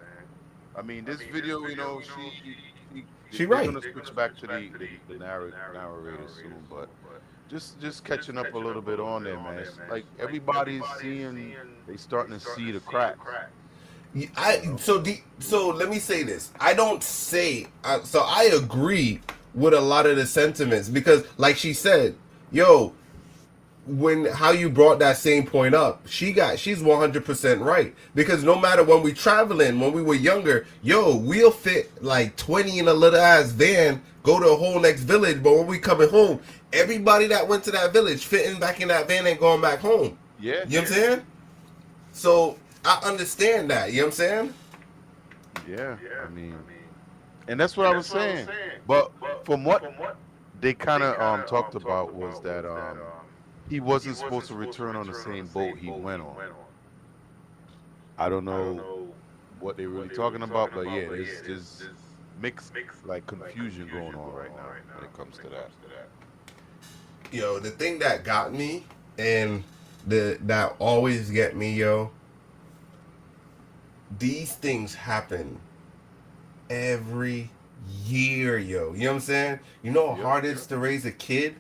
I mean, this video, She they're right. gonna switch back to the narrator soon, but just catching up a little bit on there, man. It's like everybody's seeing, they starting to see the cracks. So let me say this. I don't say so. I agree with a lot of the sentiments because, like she said, yo, when how you brought that same point up, she's 100% right because no matter when we traveling, when we were younger, yo, we'll fit like 20 in a little ass van, go to a whole next village, but when we coming home, everybody that went to that village fitting back in that van and going back home. Yeah. You know what I'm saying? So I understand that. You know what I'm saying? Yeah, I mean, and that's what I was saying. But from what they kind of talked about was that he wasn't supposed to return on the same boat he went on. I don't know what they're really talking about, but yeah, there's mixed like confusion going on right now when it comes to that. Yo, the thing that got me and that always get me, yo, these things happen every year, yo. You know what I'm saying? You know how hard it is to raise a kid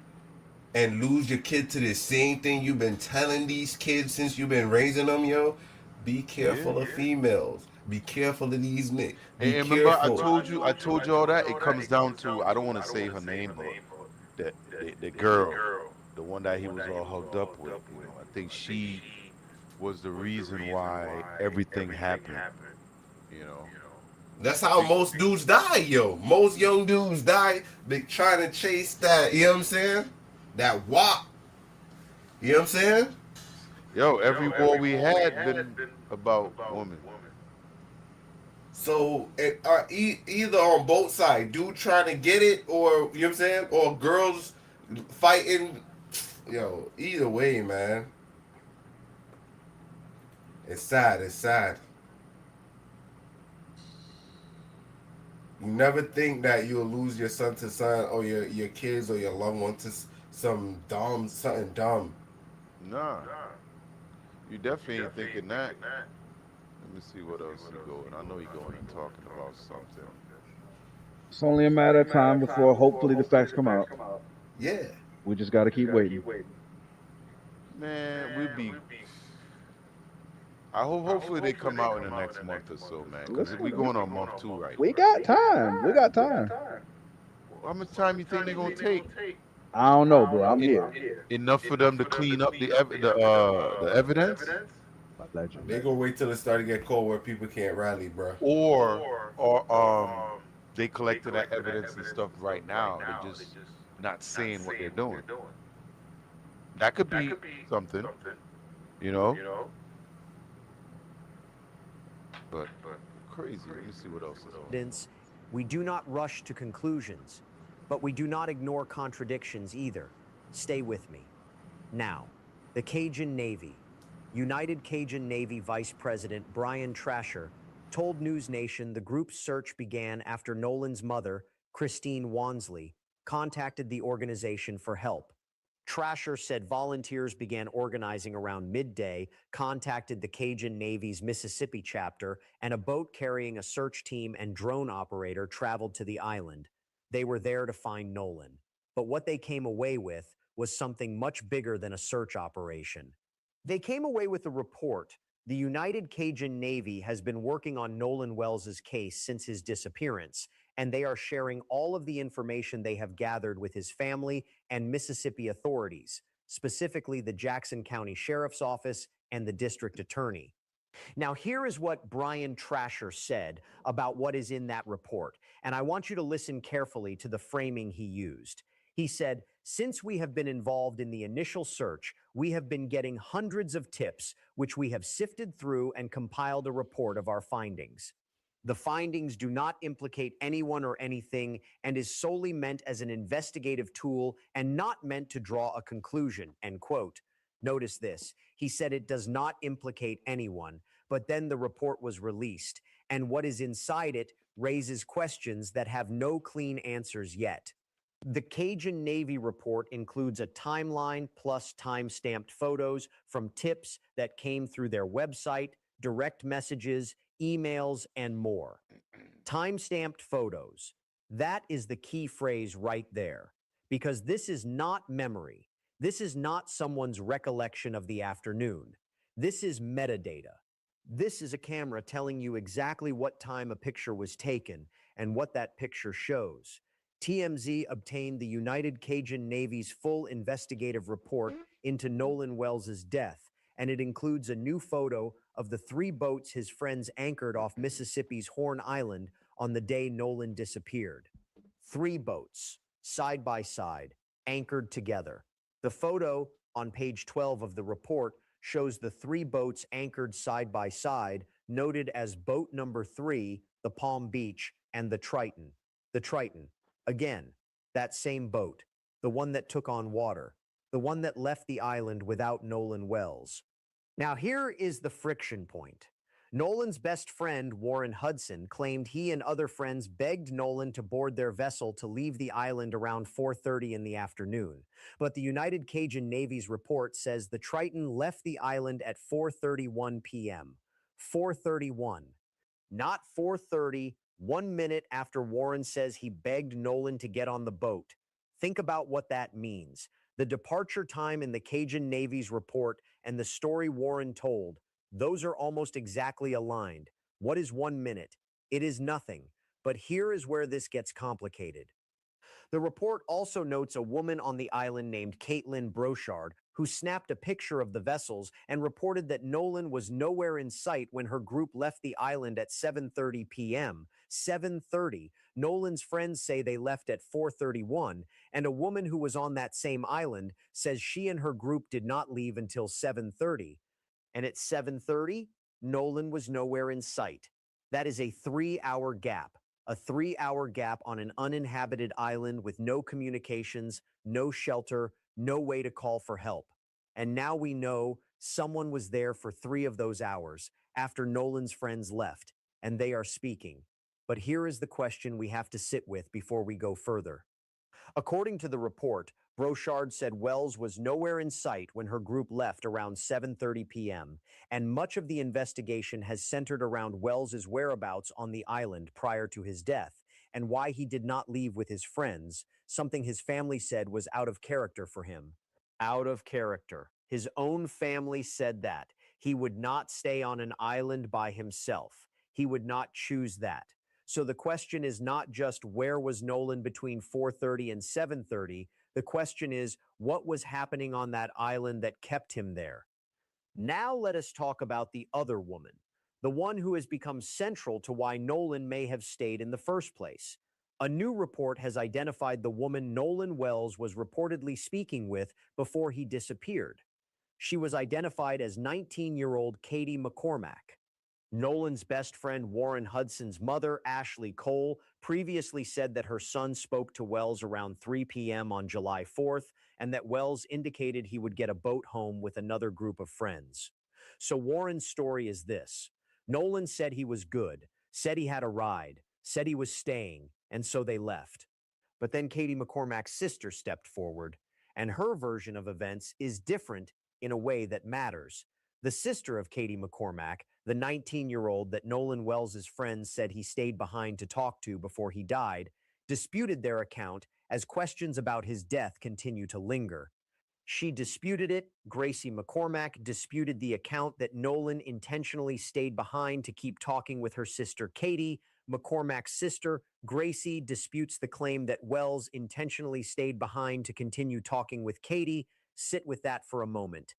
and lose your kid to the same thing you've been telling these kids since you've been raising them, yo? Be careful of females. Be careful of these niggas. Be And remember, careful. I told you all that. It comes down to, I don't want to say her name, but the girl, the one that he was all hugged up with. I think she was the reason why everything happened. You know. That's how most dudes die, yo. Most young dudes die. They trying to chase that, you know what I'm saying? That wop. You know what I'm saying? Yo, every war we had been about women. So it are either on both sides, dude trying to get it, or you know what I'm saying, or girls fighting. Yo, either way, man. It's sad. It's sad. You never think that you'll lose your son to son or your kids or your loved one to something dumb. Nah, you definitely ain't thinking that. Let me see what else he going. I know he going and talking about something. It's only a matter of time before hopefully the facts come out. Yeah. We just got to keep waiting. Man, we'll be. Hopefully they come out in the next month or so, man. Because we going on month 2 right We now. got time. We got time. How much time you think they're gonna take? I don't know, bro. I'm here. Enough for them to clean up the evidence, They gonna wait till it start to get cold where people can't rally, bro. or they collected that evidence and stuff right now. They're just not saying what they're doing. That could be something, you know. But crazy. Let me see what else is on. Evidence. We do not rush to conclusions, but we do not ignore contradictions either. Stay with me. Now, the Cajun Navy. United Cajun Navy Vice President Brian Trasher told News Nation the group's search began after Nolan's mother, Christine Wansley, contacted the organization for help. Trasher said volunteers began organizing around midday, contacted the Cajun Navy's Mississippi chapter, and a boat carrying a search team and drone operator traveled to the island. They were there to find Nolan. But what they came away with was something much bigger than a search operation. They came away with a report. The United Cajun Navy has been working on Nolan Wells's case since his disappearance, and they are sharing all of the information they have gathered with his family and Mississippi authorities, specifically the Jackson County Sheriff's Office and the District Attorney. Now, here is what Brian Trasher said about what is in that report, and I want you to listen carefully to the framing he used. He said, Since we have been involved in the initial search, we have been getting hundreds of tips, which we have sifted through and compiled a report of our findings. The findings do not implicate anyone or anything and is solely meant as an investigative tool and not meant to draw a conclusion, end quote. Notice this. He said it does not implicate anyone, but then the report was released, and what is inside it raises questions that have no clean answers yet. The Cajun Navy report includes a timeline plus time-stamped photos from tips that came through their website, direct messages, emails, and more. Time-stamped photos. That is the key phrase right there, because this is not memory. This is not someone's recollection of the afternoon. This is metadata. This is a camera telling you exactly what time a picture was taken and what that picture shows. TMZ obtained the United Cajun Navy's full investigative report into Nolan Wells's death, and it includes a new photo of the 3 boats his friends anchored off Mississippi's Horn Island on the day Nolan disappeared. 3 boats, side by side, anchored together. The photo on page 12 of the report shows the 3 boats anchored side by side, noted as boat number 3, the Palm Beach, and the Triton. The Triton. Again, that same boat, the one that took on water, the one that left the island without Nolan Wells. Now here is the friction point. Nolan's best friend, Warren Hudson, claimed he and other friends begged Nolan to board their vessel to leave the island around 4:30 in the afternoon. But the United Cajun Navy's report says the Triton left the island at 4:31 p.m. 4:31. Not 4:30, 1 minute after Warren says he begged Nolan to get on the boat. Think about what that means. The departure time in the Cajun Navy's report and the story Warren told, those are almost exactly aligned. What is 1 minute? It is nothing. But here is where this gets complicated. The report also notes a woman on the island named Caitlin Brochard, who snapped a picture of the vessels and reported that Nolan was nowhere in sight when her group left the island at 7:30 p.m. 7:30. Nolan's friends say they left at 4:31, and a woman who was on that same island says she and her group did not leave until 7:30. And at 7:30, Nolan was nowhere in sight. That is a 3-hour gap. A 3-hour gap on an uninhabited island with no communications, no shelter, no way to call for help. And now we know someone was there for 3 of those hours after Nolan's friends left, and they are speaking. But here is the question we have to sit with before we go further. According to the report, Brochard said Wells was nowhere in sight when her group left around 7:30 p.m., and much of the investigation has centered around Wells's whereabouts on the island prior to his death, and why he did not leave with his friends, something his family said was out of character for him. Out of character. His own family said that. He would not stay on an island by himself. He would not choose that. So the question is not just where was Nolan between 4:30 and 7:30. The question is what was happening on that island that kept him there. Now let us talk about the other woman, the one who has become central to why Nolan may have stayed in the first place. A new report has identified the woman Nolan Wells was reportedly speaking with before he disappeared. She was identified as 19-year-old Katie McCormack. Nolan's best friend Warren Hudson's mother, Ashley Cole, previously said that her son spoke to Wells around 3 p.m. on July 4th, and that Wells indicated he would get a boat home with another group of friends. So Warren's story is this. Nolan said he was good, said he had a ride, said he was staying, and so they left. But then Katie McCormack's sister stepped forward, and her version of events is different in a way that matters. The sister of Katie McCormack, the 19-year-old that Nolan Wells's friends said he stayed behind to talk to before he died, disputed their account as questions about his death continue to linger. She disputed it. Gracie McCormack disputed the account that Nolan intentionally stayed behind to keep talking with her sister Katie. McCormack's sister, Gracie, disputes the claim that Wells intentionally stayed behind to continue talking with Katie. Sit with that for a moment.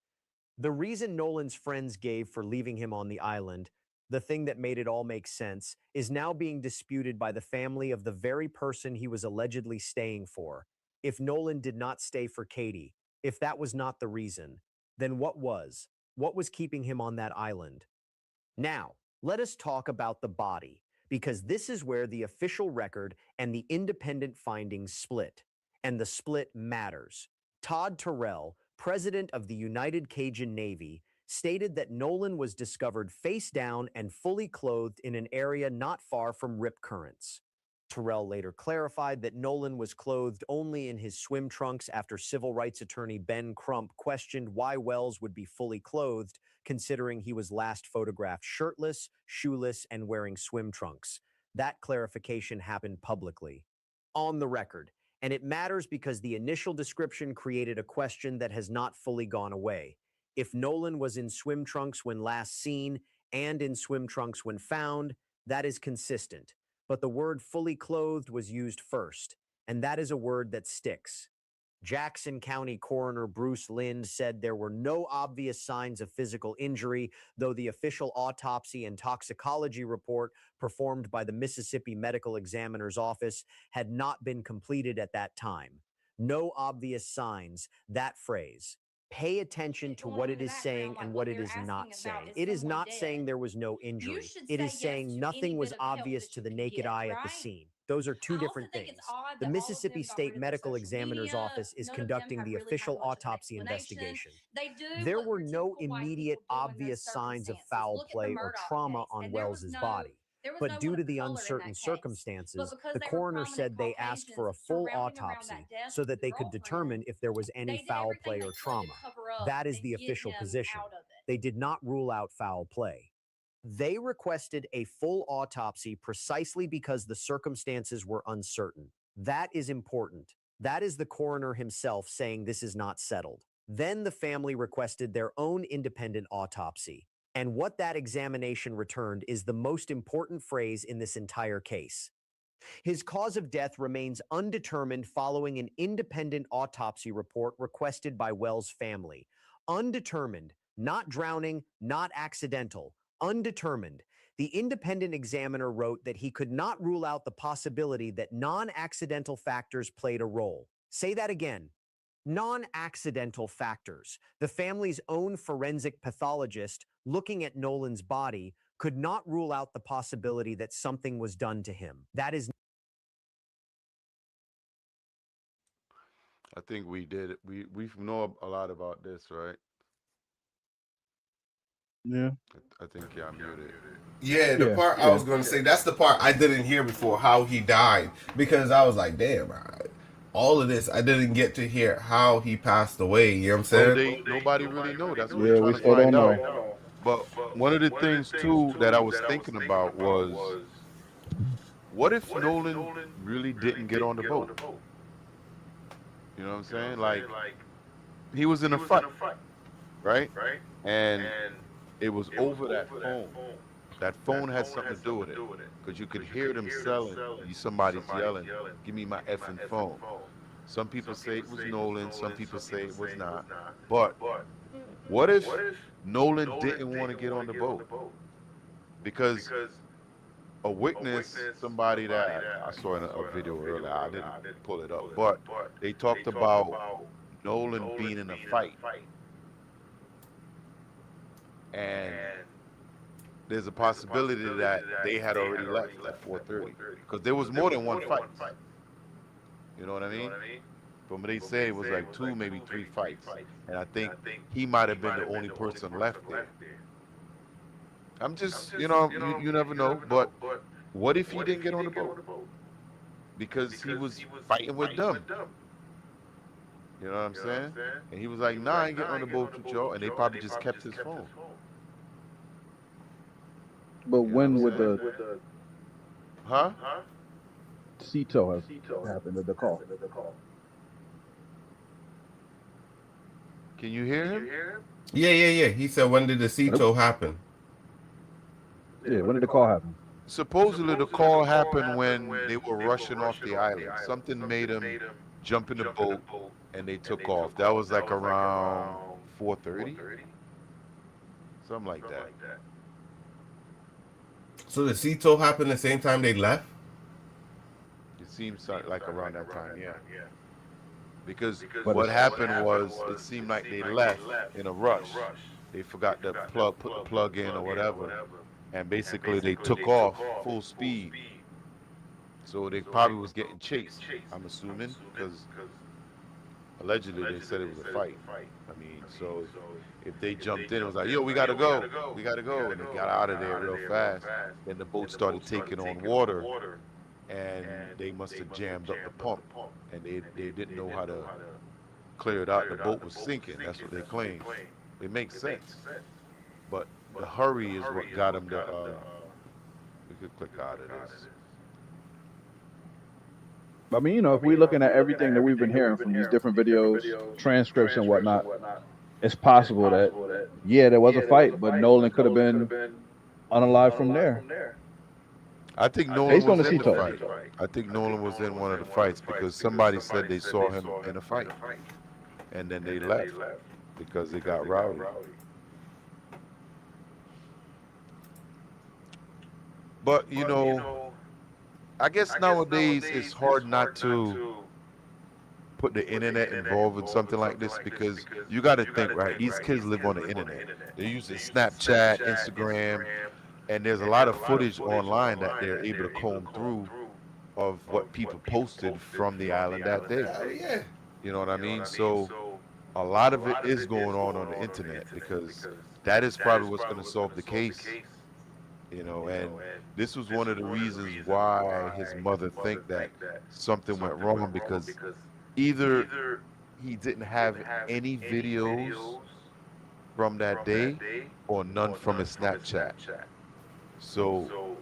The reason Nolan's friends gave for leaving him on the island, the thing that made it all make sense, is now being disputed by the family of the very person he was allegedly staying for. If Nolan did not stay for Katie, if that was not the reason, then what was? What was keeping him on that island? Now, let us talk about the body, because this is where the official record and the independent findings split. And the split matters. Todd Terrell, president of the United Cajun Navy, stated that Nolan was discovered face down and fully clothed in an area not far from Rip Currents. Terrell later clarified that Nolan was clothed only in his swim trunks after civil rights attorney Ben Crump questioned why Wells would be fully clothed, considering he was last photographed shirtless, shoeless, and wearing swim trunks. That clarification happened publicly, on the record, and it matters because the initial description created a question that has not fully gone away. If Nolan was in swim trunks when last seen and in swim trunks when found, that is consistent. But the word fully clothed was used first, and that is a word that sticks. Jackson County Coroner Bruce Lind said there were no obvious signs of physical injury, though the official autopsy and toxicology report performed by the Mississippi Medical Examiner's Office had not been completed at that time. No obvious signs, that phrase. Pay attention to what it is saying and what it is not saying. It is not saying there was no injury. It is saying nothing was obvious to the naked eye at the scene. Those are two different things. The Mississippi State Medical Examiner's Office is conducting the official autopsy investigation. There were no immediate obvious signs of foul play or trauma on Wells's body. But due to the uncertain circumstances, the coroner said they asked for a full autopsy so that they could determine if there was any foul play or trauma. That is the official position. They did not rule out foul play. They requested a full autopsy precisely because the circumstances were uncertain. That is important. That is the coroner himself saying this is not settled. Then the family requested their own independent autopsy. And what that examination returned is the most important phrase in this entire case. His cause of death remains undetermined following an independent autopsy report requested by Wells' family. Undetermined, not drowning, not accidental, undetermined. The independent examiner wrote that he could not rule out the possibility that non-accidental factors played a role. Say that again. Non-accidental factors. The family's own forensic pathologist, looking at Nolan's body, could not rule out the possibility that something was done to him. That is. I think we did it. We know a lot about this, right? Yeah. I think I'm muted. Yeah, the part I was going to say, that's the part I didn't hear before, how he died, because I was like, damn, all of this, I didn't get to hear how he passed away. You know what I'm saying? Nobody really know. That's what Yeah, we're we trying to still find don't out. know. But one of the things too that I was thinking about was, what if Nolan really didn't get on the boat? You know what I'm saying? Like, he was in a fight, right? And it was over that phone. That phone had something to do with it, because you could hear them somebody's yelling, "Give me my effing phone." Some people say it was Nolan, some people say it was not. But what if Nolan didn't want to get on the boat? Because a witness, somebody that I saw in a video earlier, I didn't pull it up, but they talked about Nolan being in a fight. And there's a possibility that they had already left at 4:30, because there was more than one fight. You know what I mean? From what they say, it was like 2, maybe 3 fights, and I think he might have been the only person left there. I'm just, you never know. But what if he didn't get on the boat because he was fighting with them? You know what I'm saying? And he was like, "Nah, I ain't getting on the boat with y'all," and they probably just kept his phone. But when would the CETO have happened at the call? Can you hear him? Yeah. He said, when did the CETO happen? Yeah, when did the call happen? Supposedly the call happened when they were rushing off the island. Something made them jump in the boat and they took off. That was like around 4:30, something like that. So the CETO happened the same time they left? It seems like around that time, yeah. because But what it's, happened was it seemed like they left in a rush. They forgot to put the plug in or whatever, and basically they took off full speed. So they probably was getting chased. I'm assuming because allegedly they said it was a fight. I mean, so if they jumped in, it was like, yo, we gotta go, and they got out of there real fast. Then the boat started taking on water, and they must have jammed up the pump, and they didn't know how to clear it out. The boat was sinking. That's what they claim. It makes sense, but the hurry is what got them to. We could click out of this. I mean, you know, if we're looking at everything that we've been hearing from these different videos, transcripts and whatnot, it's possible that, yeah, there was a fight, but Nolan could have been unalive from there. I think Nolan Based on was the in the CTO. fight. I think Nolan was in one of the fights because somebody said they saw him in a fight, and then they left because it got rowdy. But you know, I guess nowadays it's hard not to put the internet involved in something like this because you got to think, right? These kids live on the internet. They're using Snapchat, Instagram, and there's a lot of footage online that they're able to comb through of what people posted from the island that day. Hell yeah. You know what I mean? So a lot of it is going on the internet because that is probably what's going to solve the case. You know, and this was one of the reasons why his mother think that something went wrong because either he didn't have any videos from that day or none from his Snapchat. So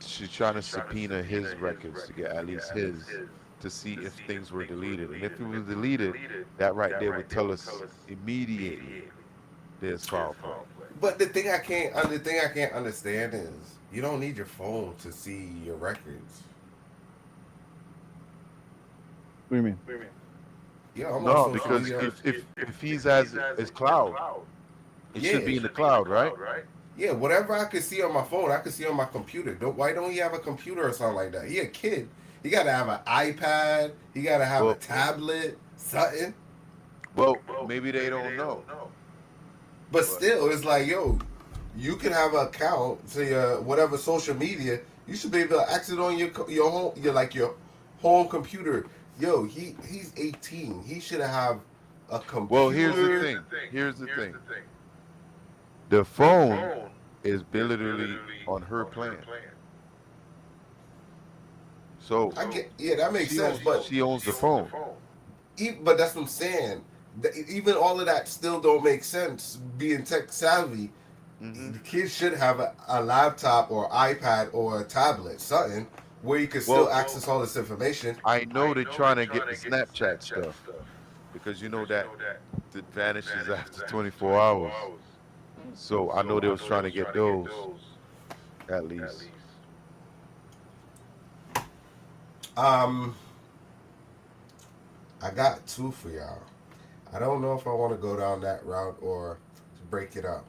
she's trying to subpoena his records to get at least his to see if things were deleted. And if it was deleted, that right there would tell us immediately there's foul play. But the thing I can't understand is you don't need your phone to see your records. What do you mean? Yeah, I'm No, on social because media. if he's as cloud, it should be in the cloud, right? Yeah, whatever I could see on my phone, I could see on my computer. Why don't you have a computer or something like that? He a kid. He got to have an iPad. He got to have a tablet, something. Well, maybe they don't know. But still, it's like, yo, you can have an account to your whatever social media. You should be able to access it on your home computer. Yo, he's 18. He should have a computer. Well, here's the thing. The phone is literally on her plan. So that makes sense. But she owns the phone. But that's what I'm saying. Even all of that still don't make sense. Being tech savvy, the kids should have a laptop or iPad or a tablet, something where you can still access all this information. I know they're trying to get the Snapchat stuff because you know that it vanishes after 24 hours. So I know they was trying to get those at least. I got two for y'all. I don't know if I want to go down that route or break it up.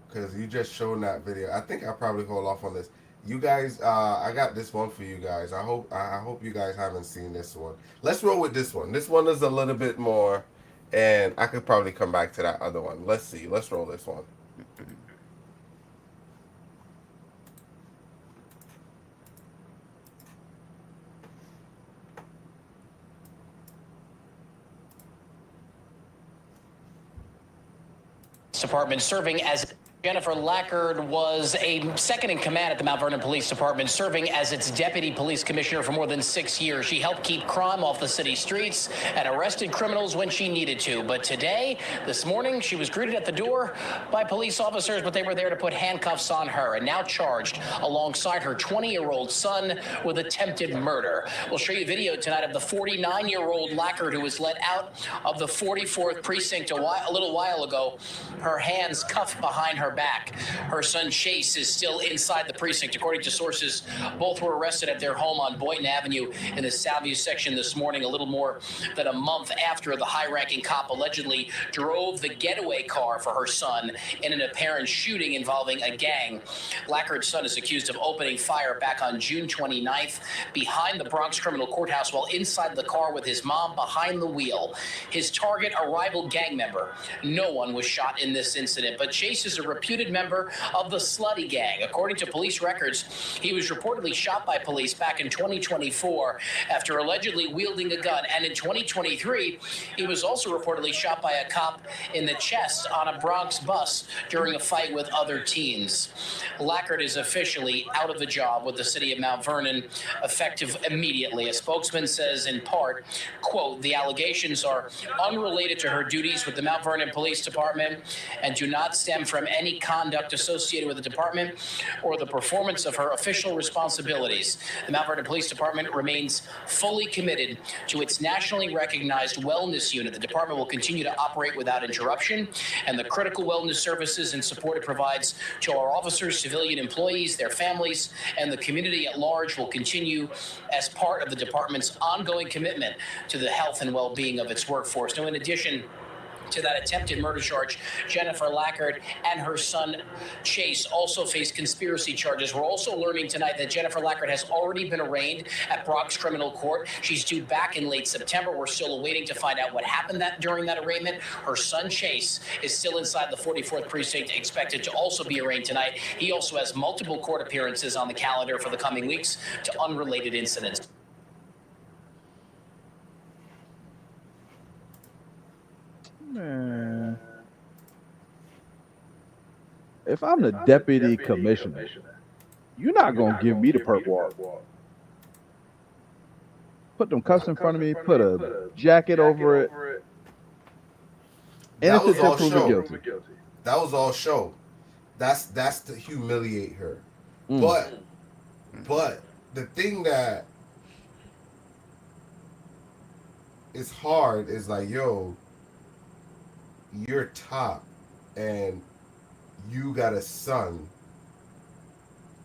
Because you just showed that video. I think I'll probably hold off on this. You guys, I got this one for you guys. I hope you guys haven't seen this one. Let's roll with this one. This one is a little bit more, and I could probably come back to that other one. Let's see. Let's roll this one. Department serving as Jennifer Lackard was a second in command at the Mount Vernon Police Department, serving as its deputy police commissioner for more than 6 years. She helped keep crime off the city streets and arrested criminals when she needed to. But today, this morning, she was greeted at the door by police officers, but they were there to put handcuffs on her and now charged alongside her 20-year-old son with attempted murder. We'll show you video tonight of the 49-year-old Lackard who was let out of the 44th precinct a little while ago. Her hands cuffed behind her back. Her son Chase is still inside the precinct. According to sources, both were arrested at their home on Boynton Avenue in the Southview section this morning, a little more than a month after the high-ranking cop allegedly drove the getaway car for her son in an apparent shooting involving a gang. Lackard's son is accused of opening fire back on June 29th behind the Bronx Criminal Courthouse while inside the car with his mom behind the wheel. His target, a rival gang member. No one was shot in this incident, but Chase is a reputed member of the Slutty Gang. According to police records, he was reportedly shot by police back in 2024 after allegedly wielding a gun, and in 2023, he was also reportedly shot by a cop in the chest on a Bronx bus during a fight with other teens. Lackard is officially out of the job with the city of Mount Vernon, effective immediately. A spokesman says in part, quote, the allegations are unrelated to her duties with the Mount Vernon Police Department and do not stem from any conduct associated with the department or the performance of her official responsibilities. The Mount Vernon Police Department remains fully committed to its nationally recognized wellness unit. The department will continue to operate without interruption, and the critical wellness services and support it provides to our officers, civilian employees, their families, and the community at large will continue as part of the department's ongoing commitment to the health and well-being of its workforce. Now, in addition to that attempted murder charge, Jennifer Lackard and her son Chase also face conspiracy charges. We're also learning tonight that Jennifer Lackard has already been arraigned at Bronx Criminal Court. She's due back in late September. We're still awaiting to find out what happened during that arraignment. Her son Chase is still inside the 44th precinct, expected to also be arraigned tonight. He also has multiple court appearances on the calendar for the coming weeks to unrelated incidents. Man, if I'm the deputy commissioner, you're not gonna give me the perp walk. Put them cuffs in front of me, put a jacket over it. That was Innocent all till proven show. guilty. That was all show. That's to humiliate her. Mm. But the thing that is hard is like, yo, you're top and you got a son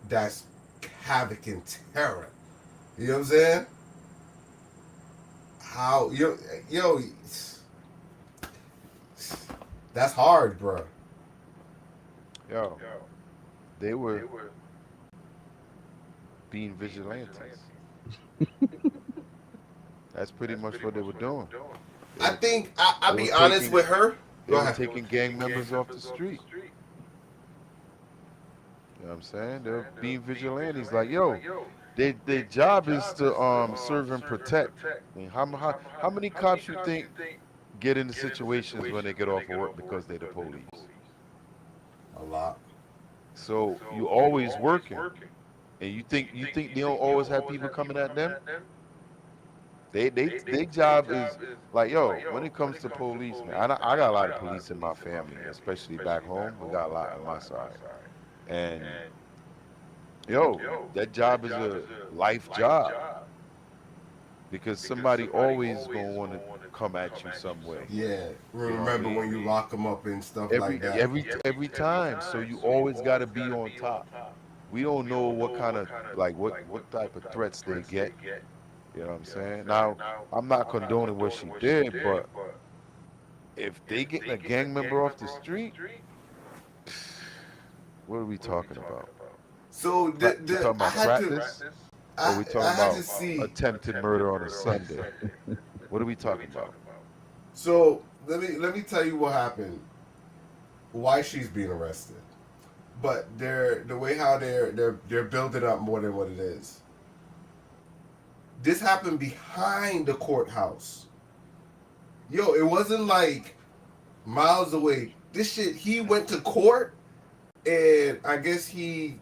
that's havoc and terror. You know what I'm saying? How yo that's hard, bro. Yo, they were being vigilantes. That's pretty much what they were doing. I think I'll They be were honest taking- with her. They Go were ahead. taking gang members off the street. You know what I'm saying? They're being vigilantes. Like, yo, their job is to serve and protect. I mean, how many cops you think get into situations when they get off of work because they're the police? A lot. So you always working, and you think they don't always have people coming at them? Their job is like, yo, when it comes to police, man, I got a lot of police in my family, especially back home. We got a lot on my side, and yo, that job is a life job because somebody always gonna want to come at you some way. Yeah. Remember when you lock them up and stuff Every like that. every time. So you always got to be on top. We don't know what kind of what type of threats they get. You know what I'm saying? Now, I'm not condoning what she did, but if they getting a gang member off the street, what are we talking about? So We talking I about had practice? to. Or we I talking had about to see. attempted murder on a Sunday? What are we talking about? So let me tell you what happened. Why she's being arrested, but the way how they're building up more than what it is. This happened behind the courthouse. Yo, it wasn't like miles away. This shit, he went to court, and I guess he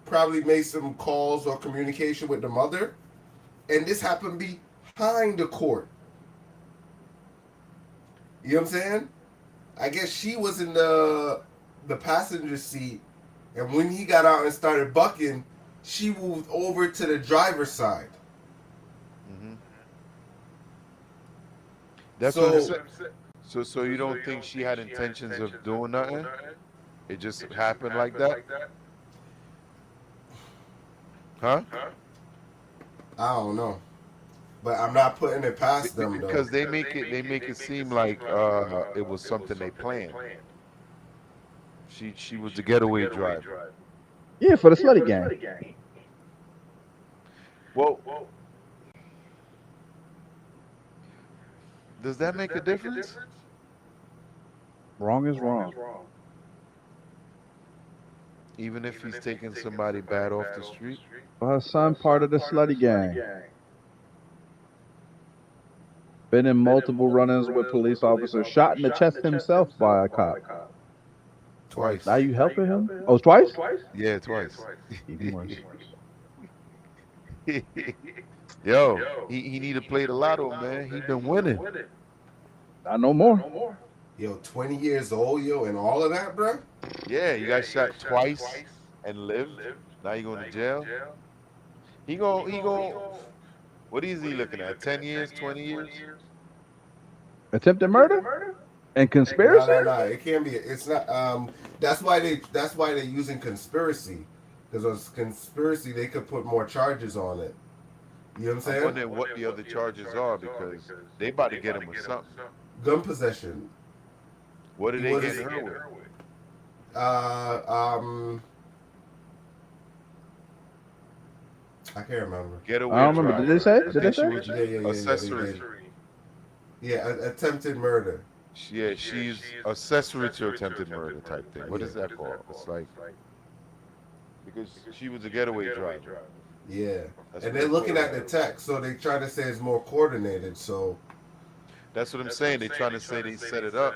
probably made some calls or communication with the mother, and this happened behind the court. You know what I'm saying? I guess she was in the passenger seat, and when he got out and started bucking, she moved over to the driver's side. Hmm. That's So- what I'm saying. So you don't think she had intentions of doing nothing? It just happened like that? Huh? I don't know, but I'm not putting it past them though. Because they make it seem like it was something they planned. She was the getaway driver. Yeah, for the slutty gang. Well, does that make a difference? Wrong is wrong. Even if he's taking somebody bad off the street? Well, her son part of the slutty gang. Been in multiple run-ins with police officers. Shot in the chest himself by a cop. Twice. Now you helping him? Oh, twice? Yeah, twice. Even worse. Yo, he need to play the lotto, man. He been winning. I know more. Yo, 20 years old, yo, and all of that, bro. Yeah, you got shot twice and lived. Now you going to jail. He go. What is he looking at? 10 years, 20 years? Attempted murder? And conspiracy? No, it can't be. It's not. That's why they're using conspiracy, because with conspiracy they could put more charges on it. You know what I'm I'm saying? wondering what the other charges are because they about to get him with something. Gun possession. What did they What get is it? her with? I can't remember. Getaway I don't remember. driver. Did they say? I Did think they she say? was Yeah, accessory. they did. Yeah, attempted murder. Yeah, she's accessory to attempted murder type thing. What is that called? It's like because she was a getaway driver. Yeah, That's and what they're they looking call at it. the text, so they try to say it's more coordinated. So That's what I'm saying. They trying to say they set it up.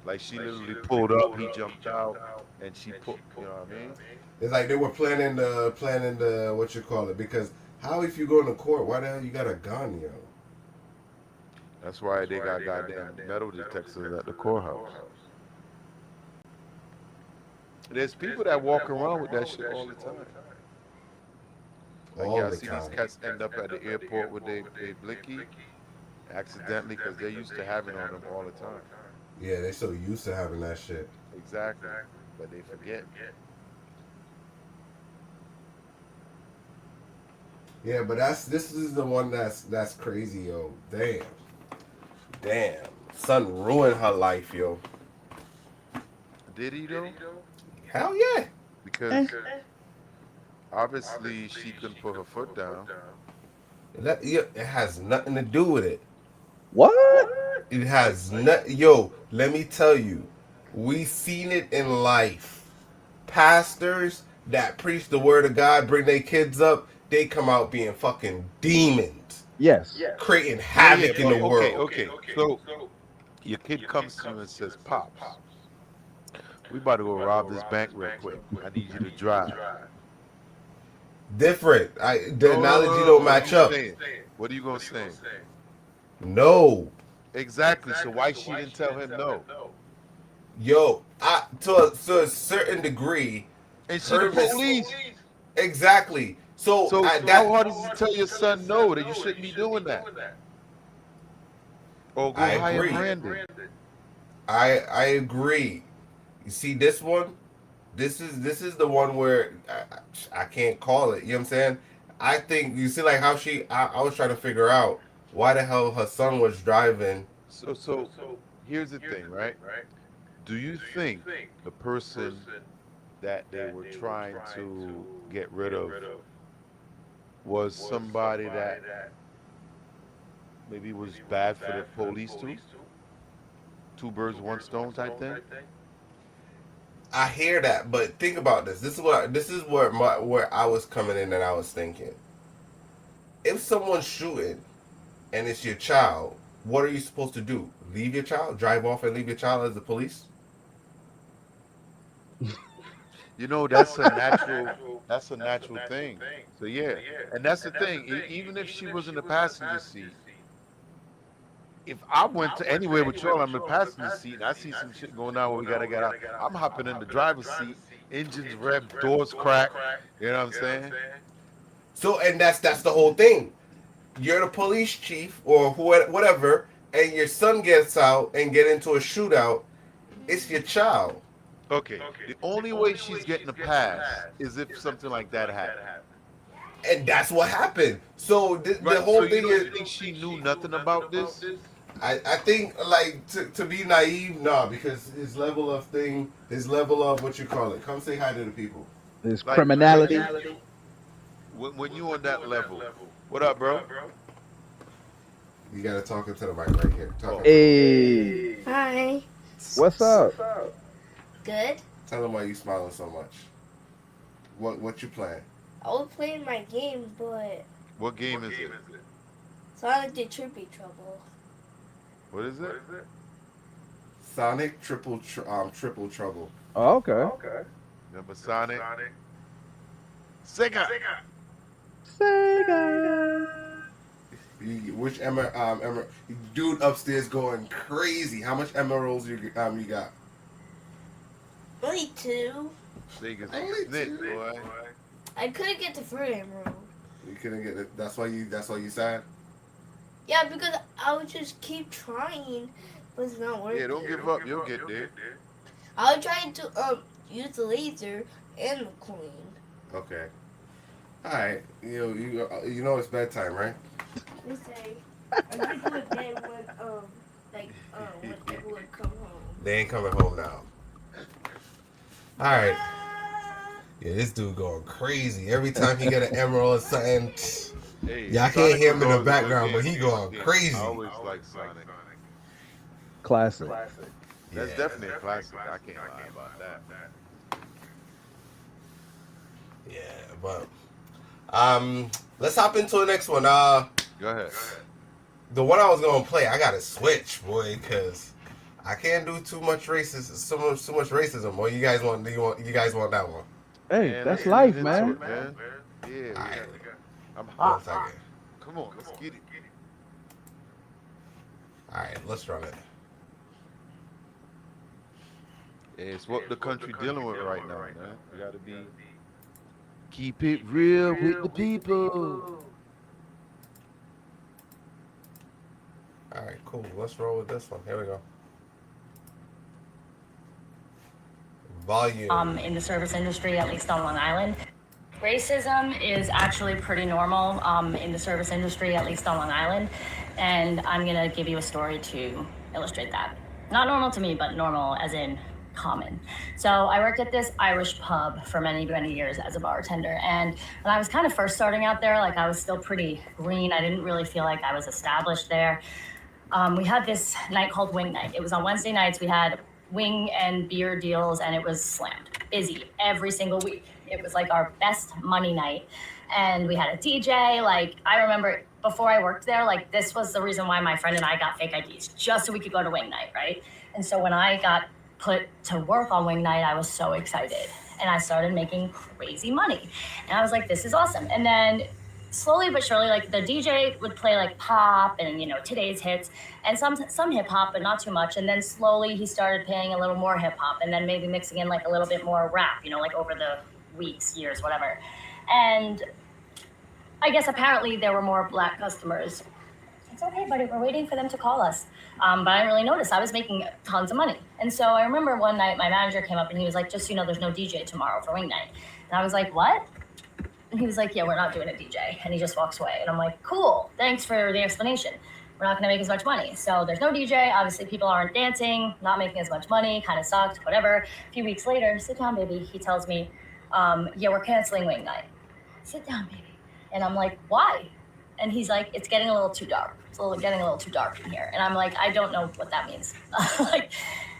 Like she literally pulled up, he jumped out, and she put. You know what I mean? it's like they were planning the what you call it, because how if you go into court, why the hell you got a gun, yo? That's why they got goddamn metal detectors at the courthouse. There's people that walk around with that shit all the time. Like, All yeah, I the see time. these cats end up at the airport with their blicky accidentally because they're used to having on them all the time. Yeah, they so used to having that shit. Exactly. But they forget. Yeah, but this is the one that's crazy, yo. Damn, son ruined her life, yo. Did he though? Hell yeah. Because obviously she couldn't put her foot down. It has nothing to do with it. What? It has not. Yo, let me tell you, we seen it in life. Pastors that preach the word of God, bring their kids up, they come out being fucking demons, Yes. creating havoc in the world. Okay. So your kid comes to you and says, "Pops, we about to go rob this bank real quick. I need you to drive." Different. The No, analogy no, don't what are match you up. saying? What are you gonna say? No. Exactly. So why she didn't tell him no? Yo, to a certain degree, And she the police. exactly. So, So that, how hard is it to tell your son no that you shouldn't be doing that? Or go I hire agree. Brandon. I agree. You see this one? This is the one where I can't call it. You know what I'm saying? I think you see like how I was trying to figure out why the hell her son was driving. So here's the thing, right? Do you think the person that they were trying to get rid of was somebody that maybe was bad for the police too? Two birds, one stone type thing? I hear that, but think about this. This is where I was coming in and I was thinking. If someone's shooting and it's your child, what are you supposed to do? Leave your child? Drive off and leave your child as the police? You know, that's a natural thing. So yeah, and that's the thing. Even if she was in the passenger seat, if I went to anywhere with y'all, I'm in the passenger seat, and I see some shit going on where we gotta get out, I'm hopping in the driver's seat, engines rev, doors crack. You know what I'm saying? So, and that's the whole thing. You're the police chief or whatever, and your son gets out and get into a shootout. It's your child. Okay. The only way she's getting a pass is if something like that happened. And that's what happened. So the Right. whole So thing you is, don't think she knew nothing about this? I think like to be naive, no, because his level of what you call it. Come say hi to the people. There's Like, criminality. When you on that level, what up, bro? You gotta talk into the mic right here. Talk into Hey, Hi. what's up? Good. Tell them why you smiling so much. What you playing? I was playing my game, but What game is it? Sonic the Trippy Trouble. What is it? Sonic Triple Trouble. Oh, okay. Remember Sonic? Sega. Sega. Which dude upstairs going crazy? How much emeralds you got? Only 2. Sega's Only a snitch, two. boy. I couldn't get the third emerald. You couldn't get it. That's why you sad. Yeah, because I would just keep trying, but it's not working. Yeah, don't give up. You'll get there. I was trying to use the laser and the coin. Okay. All right. You know it's bedtime, right? They say I'm gonna go to bed when everyone come home. They ain't coming home now. All right. Yeah, this dude going crazy. Every time he get an emerald or something, Hey, y'all can't Sonic hear him in was the always a good background, but game. he going crazy. I always like Sonic. Classic. That's Yeah. definitely a classic. I can't lie about that. Yeah, but let's hop into the next one. Go ahead. The one I was gonna play, I gotta switch, boy, because I can't do too much racism. Boy, you guys want that one? Hey, Man, that's let's life, get man. into it, Yeah, All right. I'm One hot. second. Come on, let's get it. All right, let's run it. Yeah, it's what the country dealing with right now, man. We gotta keep it real with the people. All right, cool. Let's roll with this one. Here we go. Volume. In the service industry, at least on Long Island. Racism is actually pretty normal in the service industry, at least on Long Island. And I'm going to give you a story to illustrate that. Not normal to me, but normal as in common. So I worked at this Irish pub for many, many years as a bartender. And when I was kind of first starting out there, like I was still pretty green. I didn't really feel like I was established there. We had this night called Wing Night. It was on Wednesday nights. We had wing and beer deals, and it was slammed, busy every single week. It was like our best money night. And we had a DJ. Like, I remember before I worked there, like this was the reason why my friend and I got fake IDs, just so we could go to Wing Night, right? And so when I got put to work on Wing Night, I was so excited. And I started making crazy money. And I was like, this is awesome. And then slowly but surely, like the DJ would play like pop and, you know, today's hits and some hip hop, but not too much. And then slowly he started playing a little more hip hop and then maybe mixing in like a little bit more rap, you know, like over the weeks, years, whatever. And I guess apparently there were more black customers. It's okay, buddy, we're waiting for them to call us. But I didn't really notice. I was making tons of money. And so I remember one night my manager came up and he was like, just so you know, there's no DJ tomorrow for Wing Night. And I was like, what? And he was like, yeah, we're not doing a DJ. And he just walks away. And I'm like, cool, thanks for the explanation. We're not gonna make as much money. So there's no DJ. Obviously people aren't dancing, not making as much money, kind of sucked, whatever. A few weeks later, sit down, baby. He tells me, yeah, we're canceling Wing Night. Sit down, baby. And I'm like, why? And he's like, it's getting a little too dark. It's getting a little too dark in here. And I'm like, I don't know what that means.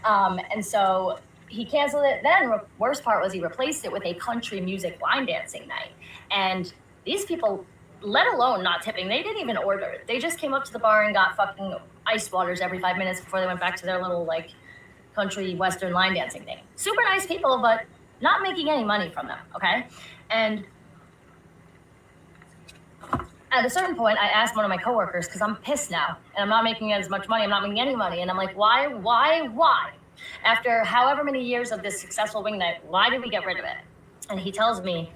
And so he canceled it. Then worst part was he replaced it with a country music line dancing night. And these people, let alone not tipping, they didn't even order it. They just came up to the bar and got fucking ice waters every 5 minutes before they went back to their little like country western line dancing thing. Super nice people, but not making any money from them, okay? And at a certain point, I asked one of my coworkers, because I'm pissed now, and I'm not making as much money, I'm not making any money, and I'm like, why? After however many years of this successful Wing Night, why did we get rid of it? And he tells me,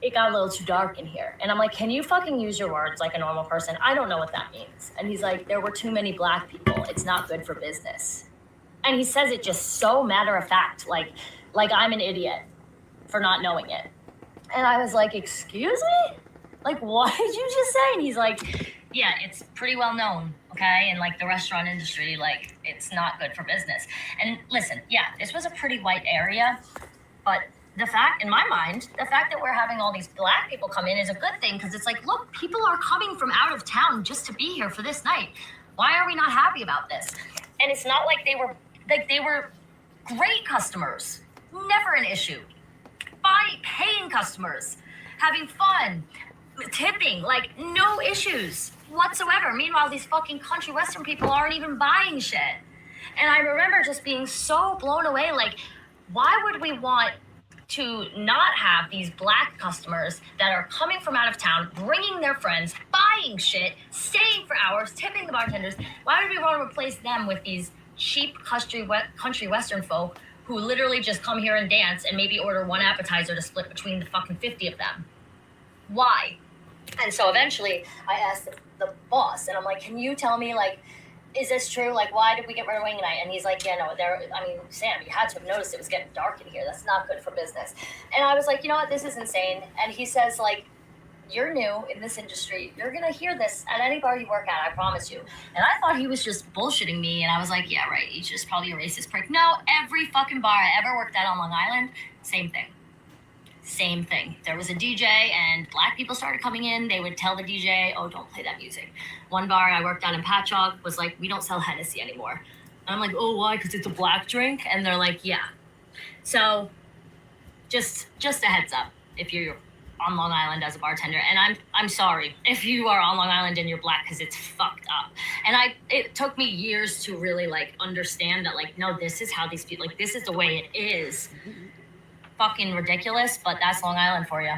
it got a little too dark in here. And I'm like, can you fucking use your words like a normal person? I don't know what that means. And he's like, there were too many black people. It's not good for business. And he says it just so matter of fact, like I'm an idiot for not knowing it. And I was like, excuse me? Like, what did you just say? And he's like, yeah, it's pretty well known, okay? And like the restaurant industry, like it's not good for business. And listen, yeah, this was a pretty white area, but the fact, in my mind, the fact that we're having all these black people come in is a good thing because it's like, look, people are coming from out of town just to be here for this night. Why are we not happy about this? And it's not like they were great customers, never an issue. Paying customers, having fun, tipping, like no issues whatsoever. Meanwhile, these fucking country western people aren't even buying shit. And I remember just being so blown away, like, why would we want to not have these black customers that are coming from out of town, bringing their friends, buying shit, staying for hours, tipping the bartenders? Why would we want to replace them with these cheap country western folk who literally just come here and dance and maybe order one appetizer to split between the fucking 50 of them? Why? And so eventually I asked the boss, and I'm like, can you tell me, like, is this true? Like, why did we get rid of wing night? And he's like, yeah, no, Sam, you had to have noticed it was getting dark in here. That's not good for business. And I was like, you know what? This is insane. And he says, like, you're new in this industry. You're going to hear this at any bar you work at, I promise you. And I thought he was just bullshitting me. And I was like, yeah, right. He's just probably a racist prick. No, every fucking bar I ever worked at on Long Island, same thing. Same thing. There was a DJ and black people started coming in. They would tell the DJ, oh, don't play that music. One bar I worked at in Patchogue was like, we don't sell Hennessy anymore. And I'm like, oh, why? Because it's a black drink? And they're like, yeah. So just a heads up if you're on Long Island as a bartender. And I'm sorry if you are on Long Island and you're black, because it's fucked up. And it took me years to really like understand that, like, no, this is how these people, like, this is the way it is. Fucking ridiculous, but that's Long Island for you.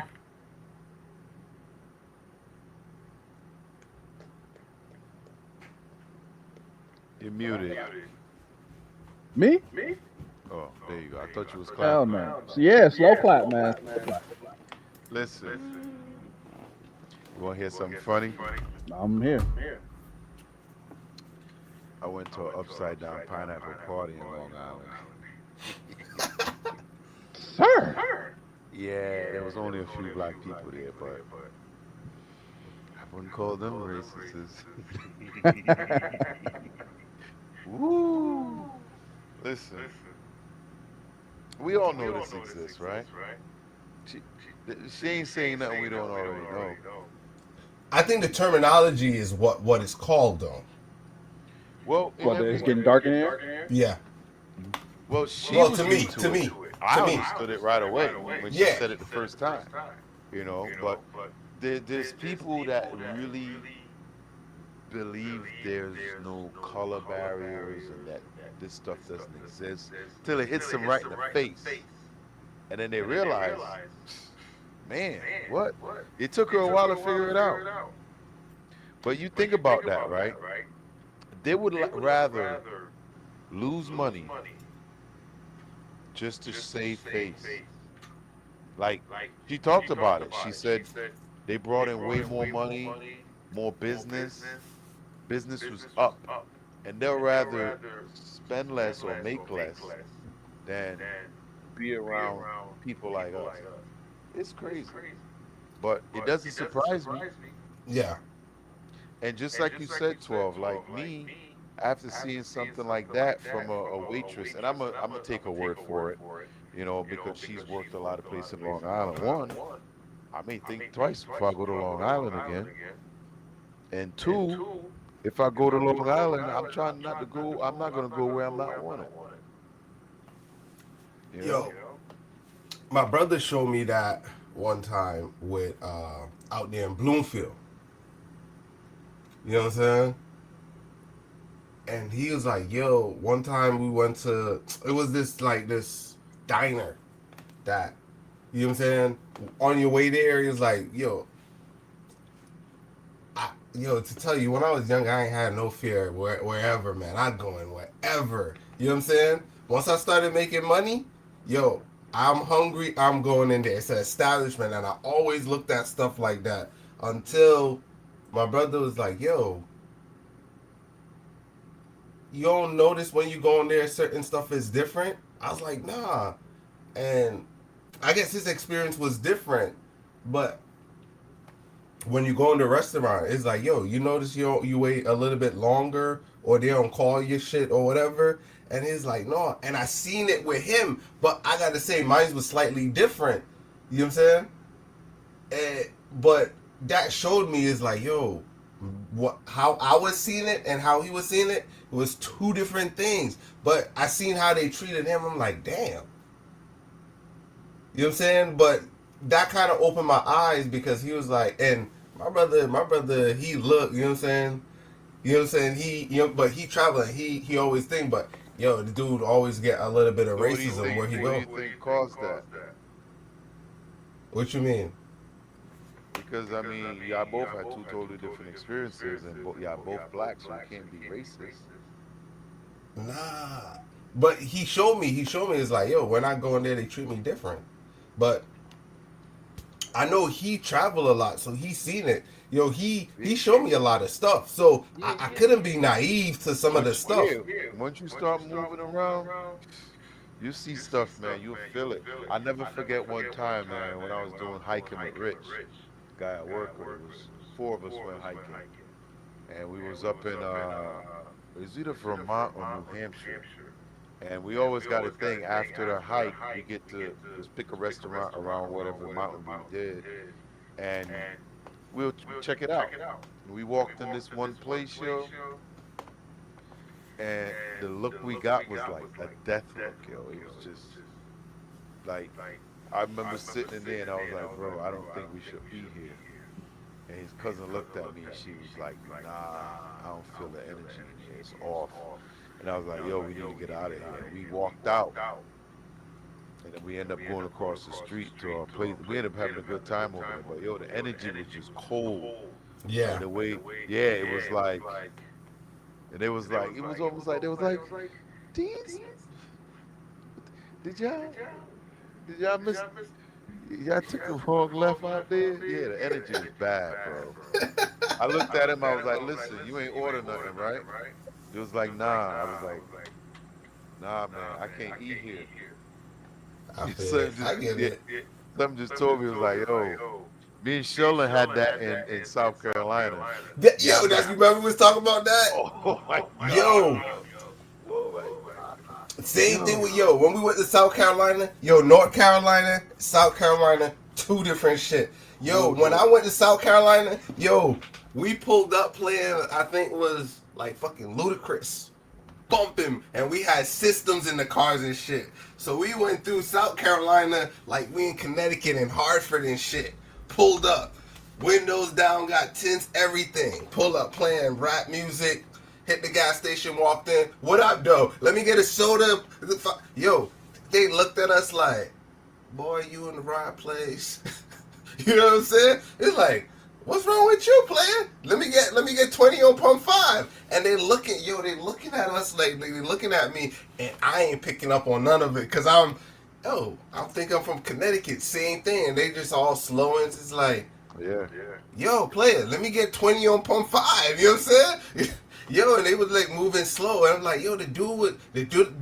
You're muted. Me? Oh, there you go. I thought you was Hell clapping. no. Yeah, slow clap, man. Listen. You want to hear something funny? I'm here. I went to an upside down pineapple party in Long Island. Sir. Yeah, there was only a few black people there, but I wouldn't call them racists. Woo! Listen, we all know this exists, right? She ain't saying nothing we don't already know. I think the terminology is what it's called, though. Well, What, it's getting dark in here? Yeah. Well, she Well, was to me, into to it. me, I to me. understood it right away when she Yeah. said it the first time, you know. But there's people that really believe there's no color barriers and that this stuff doesn't exist till it hits them right in the face, and then they realize, man, what? It took her a while to figure it out. But you think about that, right? They would rather lose money just to save face. Like, she talked about it. She said they brought in way more money, more business. Business was up. And they'll rather spend less or make less than be around people like us. It's crazy. But it doesn't surprise me. Yeah. And just like you said, 12, like me, after seeing something like that from a waitress, and I'm gonna take her word for it, you know, because she's worked a lot of places in Long Island. One, I may think twice before I go to Long Island again. And two, if I go to Long Island, I'm trying not to go. I'm not gonna go where I'm not wanted. You know? Yo, my brother showed me that one time with out there in Bloomfield. You know what I'm saying? And he was like, yo, one time we went to, it was this diner that, you know what I'm saying? On your way there, he was like, yo, to tell you, when I was young, I ain't had no fear wherever, man. I'd go in wherever. You know what I'm saying? Once I started making money, yo, I'm hungry, I'm going in there. It's an establishment, and I always looked at stuff like that until my brother was like, yo, you don't notice when you go in there certain stuff is different. I was like, nah. And I guess his experience was different, but when you go in the restaurant, it's like, yo, you notice you wait a little bit longer, or they don't call your shit or whatever. And he's like, no. And I seen it with him, but I gotta say, mine was slightly different. You know what I'm saying? But that showed me is like, yo, how I was seeing it and how he was seeing it was two different things. But I seen how they treated him. I'm like, damn. You know what I'm saying? But that kind of opened my eyes, because he was like, and my brother, he looked, you know what I'm saying? You know what I'm saying? But he traveling, he always think, but yo, the dude always get a little bit of racism where he go. What do you think caused that? What you mean? Because I mean, y'all both had two totally different experiences, and y'all both black, so you can't be racist. Nah. But he showed me, it's like, yo, when I go in there, they treat me different. But I know he traveled a lot, so he's seen it. Yo, he showed me a lot of stuff. So I couldn't be naive to some of the stuff. Once you start moving around, you see stuff, man. You'll feel it. I never forget one time, man, when I was doing hiking with Rich, guy at work with. It was 4 of us went hiking, and we was up in it was either Vermont or New Hampshire. And we always got a thing after the hike, we get to just pick a restaurant around whatever mountain we did, and we'll check it out. We walked in this one place, yo, and the look we got was like a death look, yo. It was just like, I remember sitting in there and I was like, bro, I don't think we should be here. And his cousin looked at me and she was like, nah, I don't feel the energy in here. It's off. And I was like, yo, we need to get out of here. And we walked out. And then we ended up going across the street to our place. We ended up having a good time over there. But yo, the energy was just cold. Yeah. And the way, yeah, it was like, and it was like, it was almost like, they was like, did y'all miss, y'all took a wrong left out there? Yeah, the energy was bad, bro. I looked at him, I was like, listen, you ain't order nothing, right? It was like, nah. I was like, nah, man, I can't eat here. I get it. Something just told me, it was like, yo, me and Sheldon had that in South Carolina. Yo, you remember we was talking about that? Oh my God. Yo. Same thing with, yo, when we went to South Carolina, yo, North Carolina, South Carolina, two different shit. Yo, when I went to South Carolina, yo, we pulled up playing, I think it was like fucking Ludacris, bumping, and we had systems in the cars and shit. So we went through South Carolina like we in Connecticut and Hartford and shit. Pulled up, windows down, got tints, everything. Pull up playing rap music. Hit the gas station, walked in. What up, though? Let me get a soda. Yo, they looked at us like, boy, you in the right place. You know what I'm saying? It's like, what's wrong with you, player? Let me get 20 on pump 5. And they looking at us like they looking at me, and I ain't picking up on none of it, cause I'm thinking I'm from Connecticut, same thing. And they just all slow, and it's like, yeah. Yo, player, let me get 20 on pump 5. You know what I'm saying? Yo, and they was like moving slow, and I'm like, yo, the dude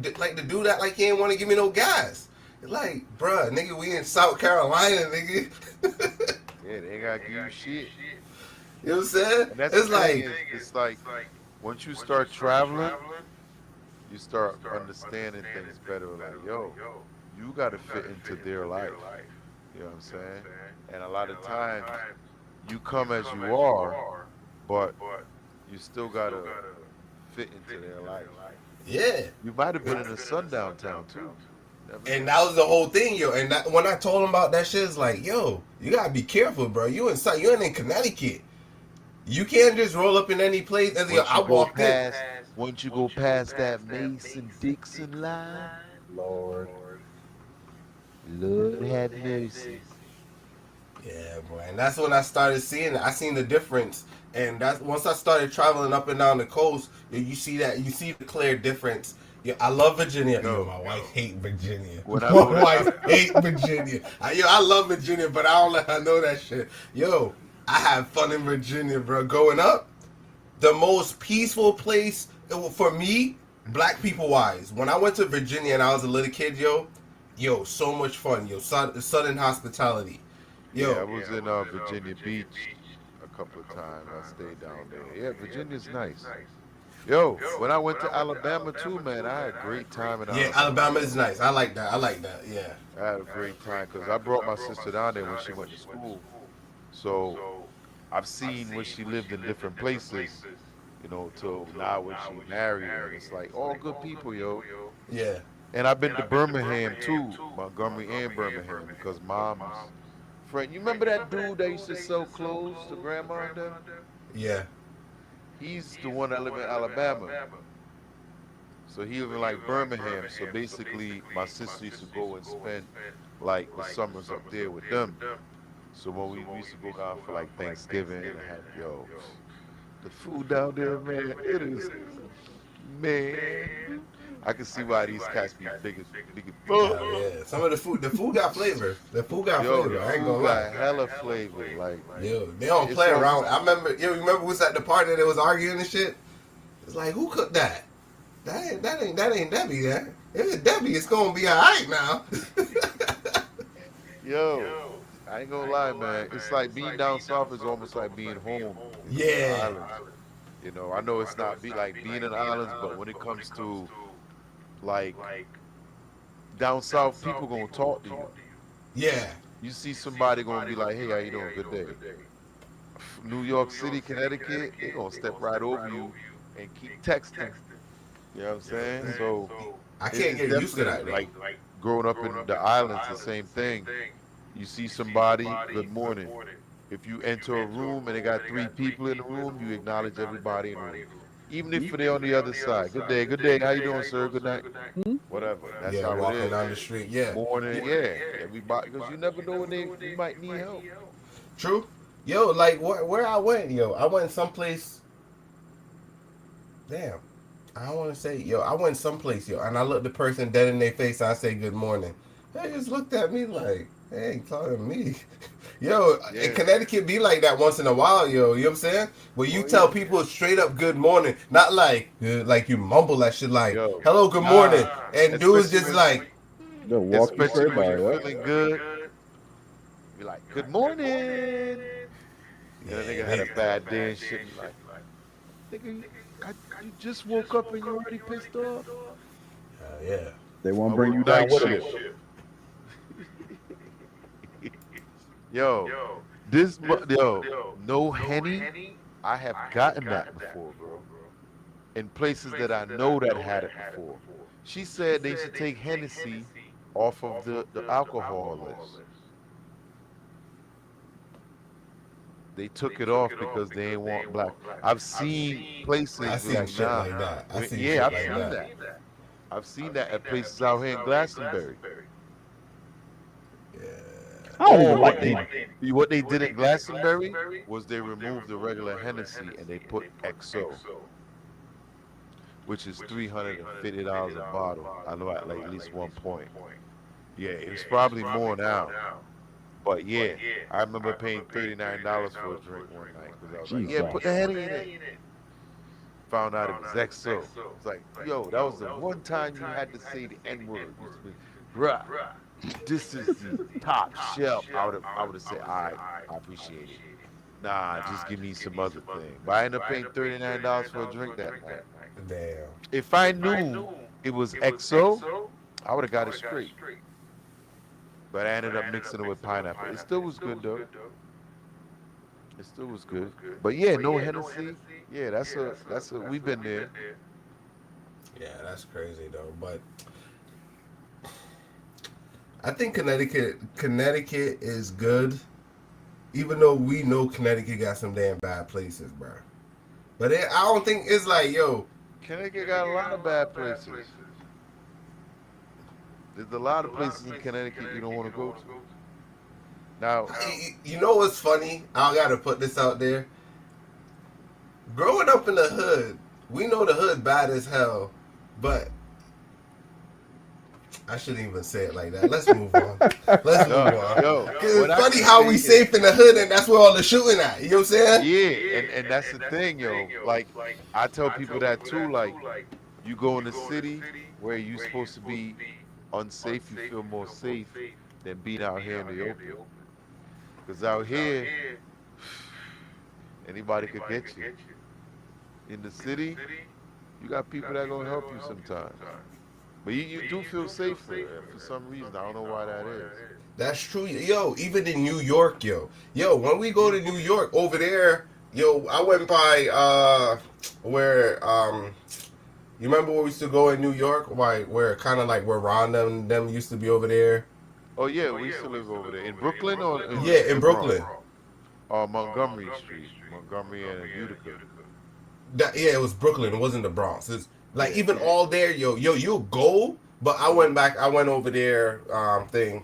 that like he ain't want to give me no gas. Like, bruh, nigga, we in South Carolina, nigga. Yeah, they ain't gotta give you shit. You know what I'm saying? And that's it's the thing, it's like once you start traveling, you start understanding things better. Like, yo, you gotta fit into their life. You know what I'm saying? And a lot of times, you come as you are, but you still gotta fit into their life. Yeah. You might have been in a sundown town too. And that was the whole thing, yo. And when I told him about that shit, it's like, yo, you gotta be careful, bro. You ain't in Connecticut. You can't just roll up in any place. And I walked in. Once you go past that Mason-Dixon line, Lord have mercy. Yeah, boy. And that's when I started seeing it. I seen the difference. And that's once I started traveling up and down the coast, you see the clear difference. Yeah, I love Virginia. Yo, my wife hate Virginia. My wife hate Virginia. I love Virginia, but I don't let her know that shit. Yo, I have fun in Virginia, bro. Going up, the most peaceful place For me, black people wise, when I went to Virginia and I was a little kid, yo, so much fun, yo, Southern hospitality, yo. Yeah, I was in Virginia Beach a couple of times. I stayed down there. Yeah, Virginia's nice. Yo, when I went to Alabama too, man, I had a great time in Alabama. Yeah, Alabama is nice. I like that. Yeah. I had a great time because I brought my sister down there when she went to school. So I've seen when she lived in different places, you know, till now when she married, and it's like all good people, yo. Yeah. And I've been to Birmingham too, Montgomery and Birmingham, because mom's friend. You remember that dude that used to sell clothes to grandma and them? Yeah. He's the one that lived in Alabama. So he lived in like Birmingham. So basically, my sister used to go and spend like the summers up there with them. So when we used to go down for like Thanksgiving and have, yo, the food down there, man, it is, man. I can see why these cats be big as Yeah. Some of the food got flavor. The food got flavor. I ain't gonna lie. Hella flavor. Like, yo, they don't play around. I remember. You remember we was at the party that was arguing and shit. It's like, who cooked that? That ain't Debbie. That if it's Debbie, it's gonna be alright now. Yo, I ain't gonna lie, man. It's like being down south is almost like being home. Yeah. You know, I know it's not like being in the islands, but when it comes to like down south, people gonna talk to you. Yeah. You see somebody gonna be like, "Hey, how you doing? Good day." New York City, Connecticut, they gonna step right over you and keep texting. You know what I'm saying? So I can't get used to that. Like growing up in the islands, the same thing. You see somebody, good morning. If you enter a room and they got 3 people in the room, you acknowledge everybody in the room. Even if they're on the other side. Good day, how you doing, sir? Good night. Whatever. That's how walking it is. down the street, yeah. Morning, yeah. Everybody, because you never know when you might need help. True. Yo, like where I went, I went someplace. Damn. I don't want to say, I went someplace, and I looked the person dead in their face. And I say good morning. They just looked at me like, they ain't talking to me. In Connecticut be like that once in a while, you know what I'm saying? Where you tell people straight up good morning, not like you mumble that shit like, hello, good morning. And dudes just like, they'll walk you especially straight when by, you're right? feeling good. You're like, good morning. And a nigga had a bad day and shit. Like, nigga, you just woke up and you already pissed off? yeah. They won't bring you down with it. Yo, no Henny. I have gotten that before, bro. In places that I know that had it before. She said they should take Hennessy off of the alcohol list. They took it off because they ain't want black. I've seen places I seen like shit that. like that. I've seen that. I've seen that at places out here in Glastonbury. I don't even like them. What they did in Glastonbury was they removed the regular Hennessy and they put XO, which is $350 a bottle. I know at like least one point. Yeah, it's probably more now. But yeah, I remember paying $39 for a drink one night because I was like, yeah, put the Henny in it. Found out it was XO. It's like, yo, that was the one time you had to say the N-word. Bruh, this is the top shelf. I would have said, all right, I appreciate it. Nah, just give me some other thing. But I ended up paying $39 for a drink that night. Damn. If I knew it was XO, I would have got it straight. But I ended up mixing it with pineapple. It still was good though. It still was good. But yeah, no Hennessy. Yeah, that's a we've been there. Yeah, that's crazy though. But I think Connecticut is good, even though we know Connecticut got some damn bad places, bro. But I don't think it's like, yo, Connecticut got a lot of bad places. There's a lot of places in Connecticut you don't want to go to. Now, you know what's funny? I gotta put this out there. Growing up in the hood, we know the hood bad as hell, but I shouldn't even say it like that. Let's move on. Let's move on. Yo, Because what it's I funny can how say we is- safe in the hood and that's where all the shooting at. You know what I'm saying? Yeah, and that's the thing, yo. Like, I tell people that too. Like, you go in the city where you supposed to be unsafe, you feel more safe than being out here in the open. Because out here, anybody could get you. In the city, you got people that gonna help you sometimes. But you do feel safer for some reason. I don't know why that is. That's true. Yo, even in New York, yo, when we go to New York over there, yo, I went by where you remember where we used to go in New York? Where kind of like where Ron and them used to be over there? Oh yeah, we used to live over there in Brooklyn or Yeah, in the Brooklyn. Bronx? Montgomery Street, Montgomery and Utica. Yeah, it was Brooklyn. It wasn't the Bronx. It's like even all there, you'll go. But I went over there, thing.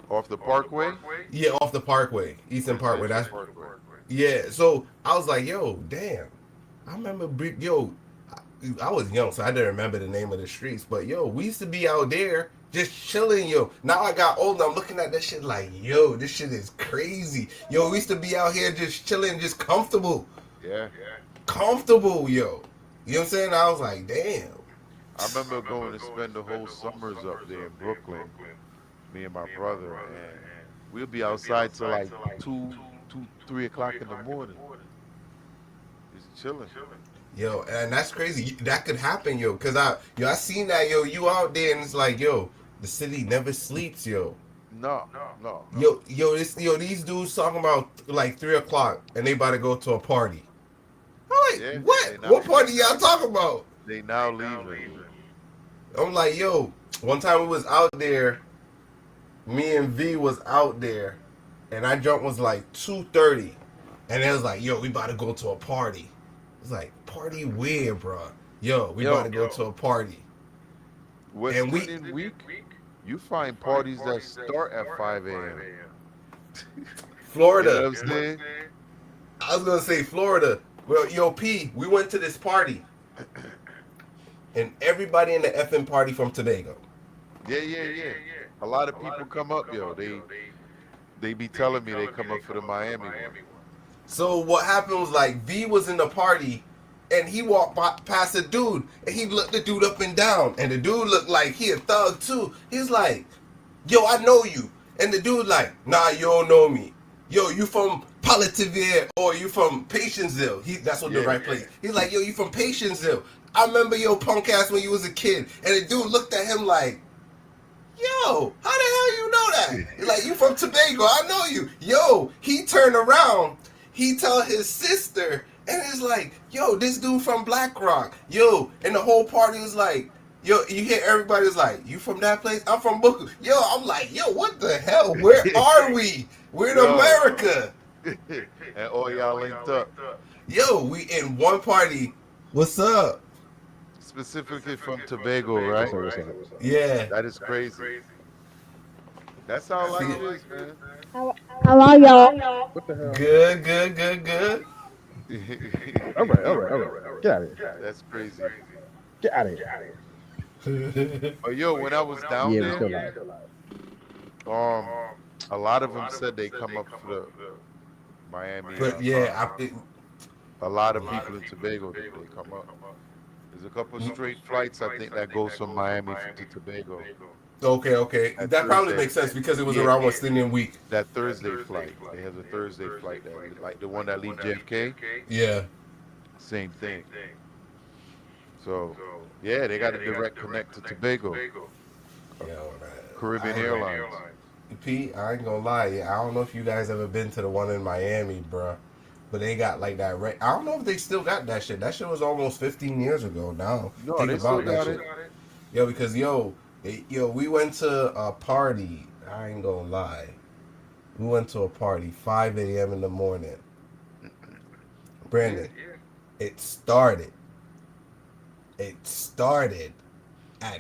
Off the Parkway? Yeah, off the Parkway, Eastern Parkway. That's Parkway. yeah. So I was like, yo, damn. I remember, I was young, so I didn't remember the name of the streets. But yo, we used to be out there just chilling, yo. Now I got older, I'm looking at that shit like, yo, this shit is crazy. Yo, we used to be out here just chilling, just comfortable. Yeah. Comfortable, yo. You know what I'm saying? I was like, damn. I remember going to spend the whole summers up there in Brooklyn, me and my brother, and we'll be outside till like 3 o'clock in the morning. Just chilling. Yo, and that's crazy. That could happen, yo. Cause I seen that, yo. You out there, and it's like, yo, the city never sleeps, yo. No. Yo, these dudes talking about like 3 o'clock, and they about to go to a party. I'm like, Yeah, what? they not- What party y'all talking about? They now leaving. I'm like, yo. One time we was out there. Me and V was out there, and our jump was like 2:30, and it was like, yo, we about to go to a party. It's like, party where, bro? Yo, we about to go to a party. West And we- Indian week, you find parties that start at 5 a.m. Florida. You know what I'm saying? I was gonna say Florida. Well, yo, P, we went to this party, and everybody in the effing party from Tobago. Yeah. A lot of people come up, yo. They be telling me they come up for the Miami one. So what happened was like V was in the party, and he walked past a dude, and he looked the dude up and down, and the dude looked like he a thug too. He's like, "Yo, I know you," and the dude like, "Nah, you don't know me. Yo, you from Politivere or you from Patiensville?" That's what the Yeah. right place. He's like, "Yo, you from Patiensville? I remember your punk ass when you was a kid." And the dude looked at him like, "Yo, how the hell you know that?" He's like, "You from Tobago? I know you." Yo, he turned around. He tell his sister, and it's like, "Yo, this dude from Black Rock." Yo, and the whole party was like, yo, you hear everybody's like, "You from that place?" "I'm from Brooklyn." Yo, I'm like, yo, what the hell? Where are we? We're in Yo. America. And all y'all linked up. Yo, we in one party. What's up? Specifically from Tobago, right? What's up? Yeah. That is crazy. That's how life is, man. How are y'all? What the hell? Good. All right. Get out of here. That's crazy. Get out of here. But yo, when I was down Yeah, we still there, live. a lot of them said they come up for the Miami. But yeah, a lot of people in Tobago they come up. There's a couple straight flights I think that goes from Miami to Tobago. okay. That That probably Thursday. makes sense because it was Yeah. around West Indian week. That Thursday flight, they have a Thursday flight that like the one that leaves JFK. Yeah. Same thing. So yeah, they got a direct connect to Tobago, Yo, man. Caribbean I- Airlines. Pete, I ain't gonna lie. I don't know if you guys ever been to the one in Miami, bruh. But they got like that. I don't know if they still got that shit. That shit was almost 15 years ago now. No, Think they still about that got shit. it. Yo, because we went to a party. I ain't gonna lie. We went to a party 5 a.m. in the morning. Brandon, it started at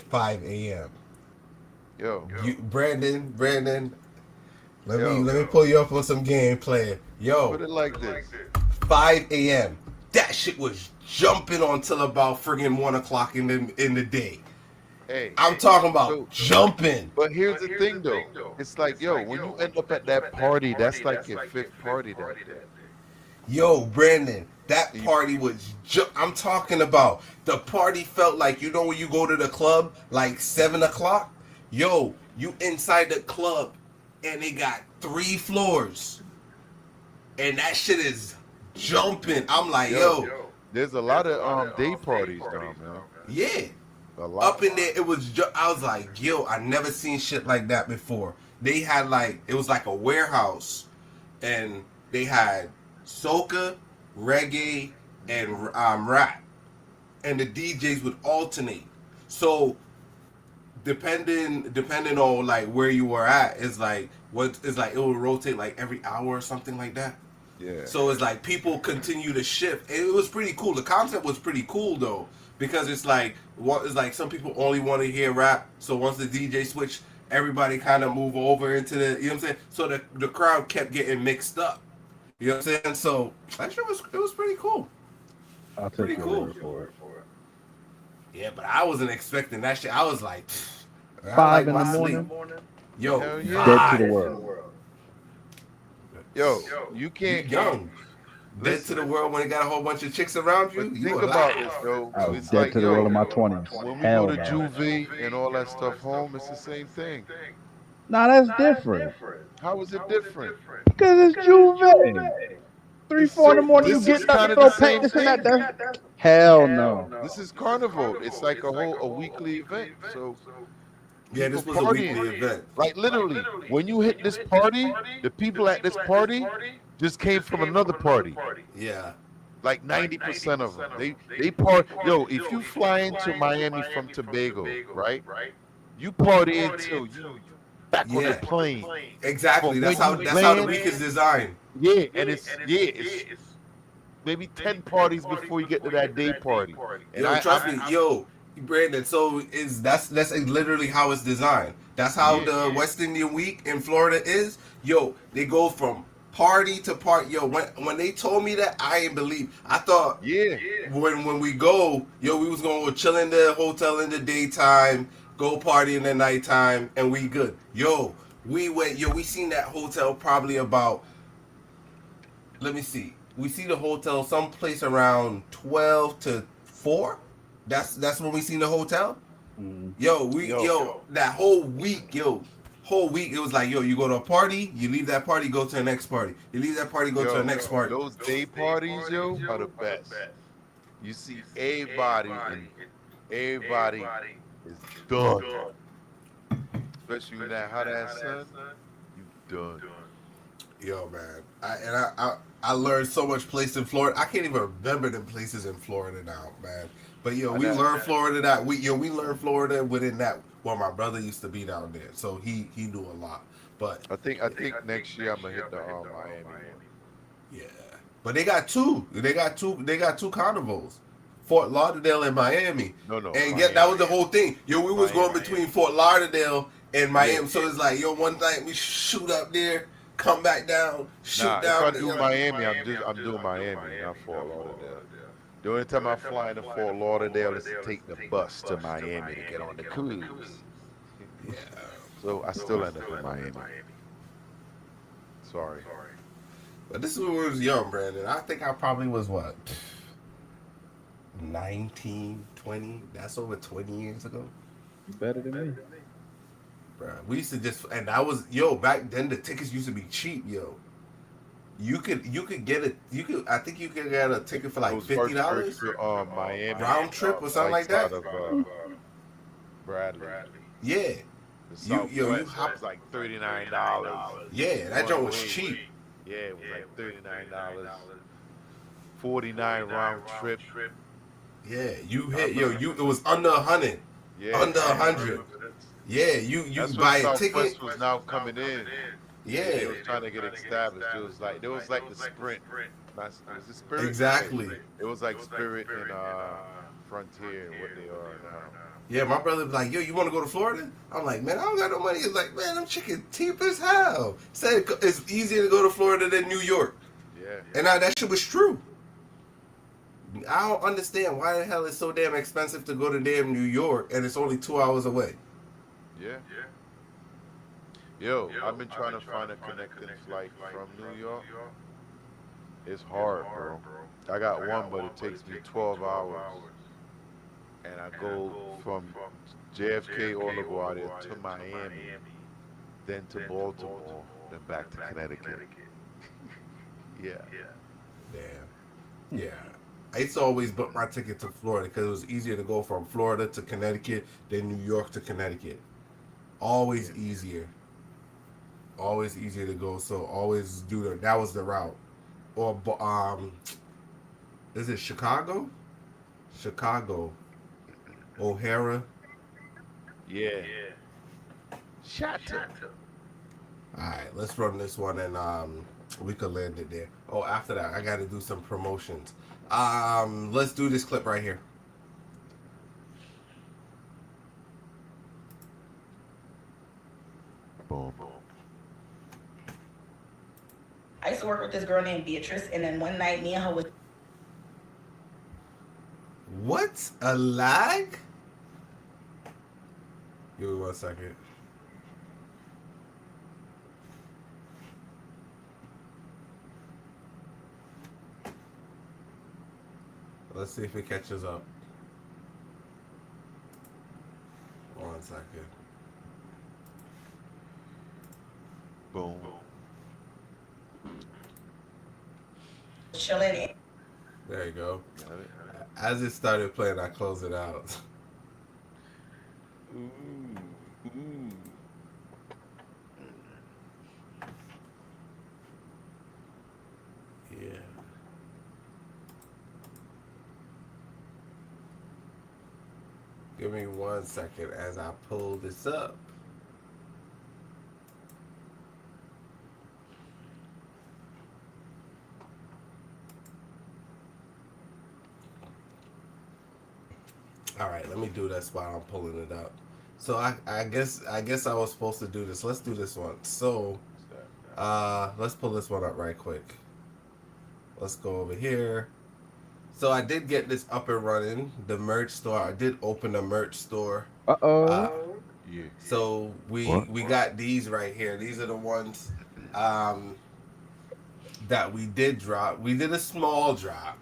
5 a.m. Yo, Brandon, let Yo. me pull you up on some gameplay. Yo, put it like this. 5 a.m. That shit was jumping on till about friggin' 1 o'clock in the day. Hey, I'm talking about so jumping. but here's the thing though. It's like, yo, when you end up at that party, that's like your fifth party that day. Yo, Brandon, that You- party was. I'm talking about the party felt like, you know, when you go to the club like 7 o'clock. Yo, you inside the club, and they got 3 floors, and that shit is jumping. I'm like, yo, There's a lot of day parties now, man. yeah. A lot. Up in there, it was. I was like, yo, I never seen shit like that before. They had like, it was like a warehouse, and they had soca, reggae, and rap, and the DJs would alternate. So depending on like where you were at, it's like it will rotate like every hour or something like that. Yeah. So it's like people continue to shift. It was pretty cool. The concept was pretty cool though, because it's like some people only want to hear rap. So once the DJ switch, everybody kind of move over into the, you know what I'm saying? So the crowd kept getting mixed up. You know what I'm saying? So that shit was pretty cool. I'll take Pretty your cool. word for it. Yeah, but I wasn't expecting that shit. I was like, I 5 in the my morning. sleep. Yo, Hell yeah. Dead to the world. Yo, you you can't young. Dead to the world when you got a whole bunch of chicks around you. But You think alive. about this, though. I was It's dead like, to the yo, world in my 20s. when we Hell go to no. juvie and all that stuff home, it's the same thing. Nah, that's different. How is it different? Because it's Juve. 3, 4 in the morning, you This get is up, kinda you throw the same paint, this and that. thing. That's- Hell no. This is carnival. It's like a weekly event. So Yeah, this people was a partying. weekly event. Like literally, when you hit this party, the people at this party just came from another party. Yeah. Like 90% of them. They party. Yo, if you fly into Miami from Tobago, right? You party until you back on the Yeah. plane. Exactly. But That's when how you that's how the land- week is designed. Yeah, and it's maybe 10 parties before you get to that day party. And Yo, trust me, yo, Brandon. So that's literally how it's designed. That's how the West Indian Week in Florida is. Yo, they go from party to party. Yo, when they told me that, I ain't believe. I thought when we go, yo, we was gonna go chill in the hotel in the daytime, go party in the nighttime, and we good. Yo, we went. Yo, we seen that hotel probably about. Let me see. We see the hotel someplace around 12 to 4. That's when we seen the hotel. Yo, that whole week, it was like, yo, you go to a party, you leave that party, go to the next party. You leave that party, go to the next party. Those day parties, yo, are the best. You see everybody, and everybody is done. Especially when that hot ass sun, you done. Yo, man, I learned so much place in Florida. I can't even remember the places in Florida now, man. But yo, we learned Florida that we learned Florida within that. Well, my brother used to be down there, so he knew a lot. But I think next year I'm gonna hit the Miami one. Yeah, but they got two. They got two carnivals, Fort Lauderdale and Miami. No. And yet that was the whole thing. Yo, we was going between Fort Lauderdale and Miami, so it's like, yo, one night we shoot up there, come back down, shoot down. If I do Miami, I'm doing Miami, not Fort Lauderdale. The only time I fly into Fort Lauderdale is to take the bus to Miami to get on the cruise. Yeah. So I still end up in Miami. Sorry. But this is when we was young, Brandon. I think I probably was what, 19, 20? That's over 20 years ago. Better than me. Bro, we used to just, and that was, back then the tickets used to be cheap, yo. I think you could get a ticket for like $50. Miami round trip or something like that. Out of, Bradley. Yeah. You hop like $39. Yeah, that joint was cheap. Yeah, it was like $39. 49 round trip. Yeah, you hit it was under 100. Yeah, under 100. Yeah, you That's buy a Southwest ticket. was now coming in. Yeah, they was trying to get established. It was like the Sprint. Was it Spirit? Exactly. It was like Spirit and Frontier, what they are now. Yeah, my brother was like, yo, you want to go to Florida? I'm like, man, I don't got no money. He's like, man, them chicken cheap as hell. Said it's easier to go to Florida than New York. Yeah. And that shit was true. I don't understand why the hell it's so damn expensive to go to damn New York and it's only 2 hours away. Yeah. Yo, I've been trying to find a connecting flight from New York. It's hard, bro. I got one, but it takes me 12 hours. And I go from JFK or LaGuardia to Miami, then to Baltimore, then back to Connecticut. Yeah. Damn. Yeah. I used to always book my ticket to Florida because it was easier to go from Florida to Connecticut than New York to Connecticut. Always easier. Always easier to go. So always do that was the route. Or is it Chicago? Chicago. O'Hara. Yeah. Shut up. Alright, let's run this one and we could land it there. Oh, after that, I gotta do some promotions. Let's do this clip right here. Boom. I used to work with this girl named Beatrice, and then one night me and her was What? A lag? Give me 1 second. Let's see if it catches up. 1 second. Boom. chilling. There you go. As it started playing, I closed it out. Yeah. Give me 1 second as I pull this up. All right, let me do this while I'm pulling it up. So I guess I was supposed to do this. Let's do this one. So let's pull this one up right quick. Let's go over here. So I did get this up and running, the merch store. I did open a merch store. Yeah. So we got these right here. These are the ones that we did drop. We did a small drop.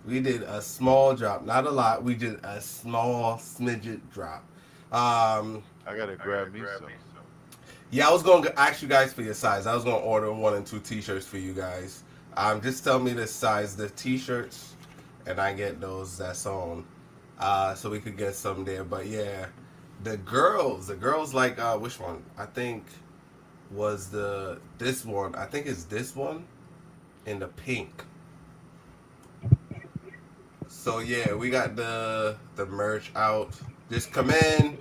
We did a small drop, not a lot. We did a small smidget drop. I gotta grab me some. Yeah, I was gonna ask you guys for your size. I was gonna order 1 and 2 t-shirts for you guys. Just tell me the size, the t-shirts, and I get those. That's on. So we could get some there. But yeah, the girls like which one? I think was this one. I think it's this one in the pink. So yeah, we got the merch out. Just come in,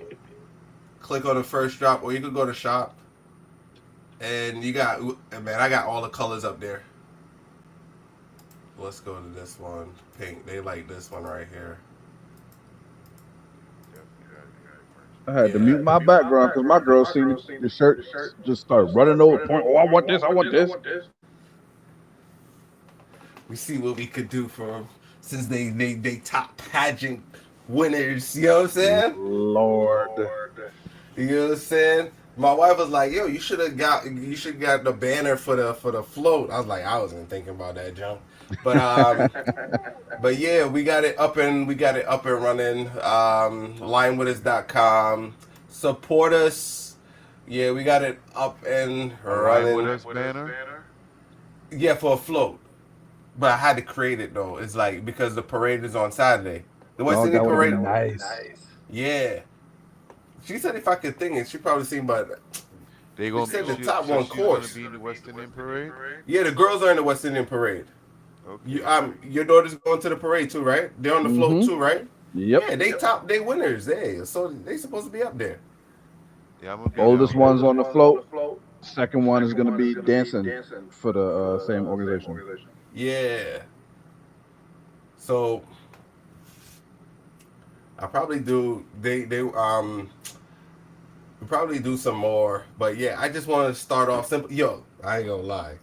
click on the first drop, or you could go to shop. And you got, man, I got all the colors up there. Let's go to this one, pink. They like this one right here. I had to mute my background because my girl seen the shirt just start running over. Point. Oh, I want this. I want this. We see what we could do for them since they top pageant winners. You know what I'm saying? Lord. You know what I'm saying? My wife was like, "Yo, you should have got the banner for the float." I was like, I wasn't thinking about that, junk. But yeah, we got it up and running. Linewithus.com. Support us. Yeah, we got it up and running. Line with us banner. Yeah, for a float. But I had to create it though. It's like because the parade is on Saturday. The West Indian parade. Nice. Yeah. She said if I could think it, she probably seen, but They gonna said be the top one course. Gonna be in the West Indian parade. Yeah, the girls are in the West Indian parade. Okay. Your daughter's going to the parade too, right? They're on the float too, right? Yep. Yeah, they winners. Hey, so they supposed to be up there. Yeah, I'm gonna be Oldest down. one's on the float. Second one is going to be dancing for the same organization. Yeah. So I probably do. We probably do some more, but yeah, I just want to start off simple. Yo, I ain't gonna lie.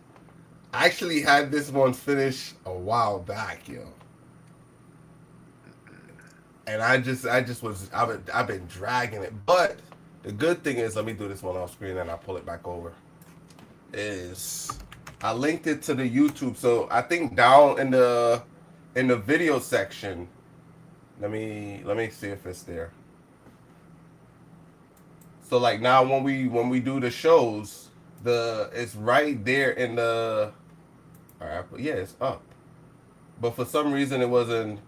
I actually had this one finished a while back, yo. And I've been dragging it. But the good thing is, let me do this one off screen and I'll pull it back over. Is I linked it to the YouTube. So I think down in the video section, let me see if it's there. So like now when we do the shows, it's right there in the. All right, yeah, it's up. But for some reason it wasn't.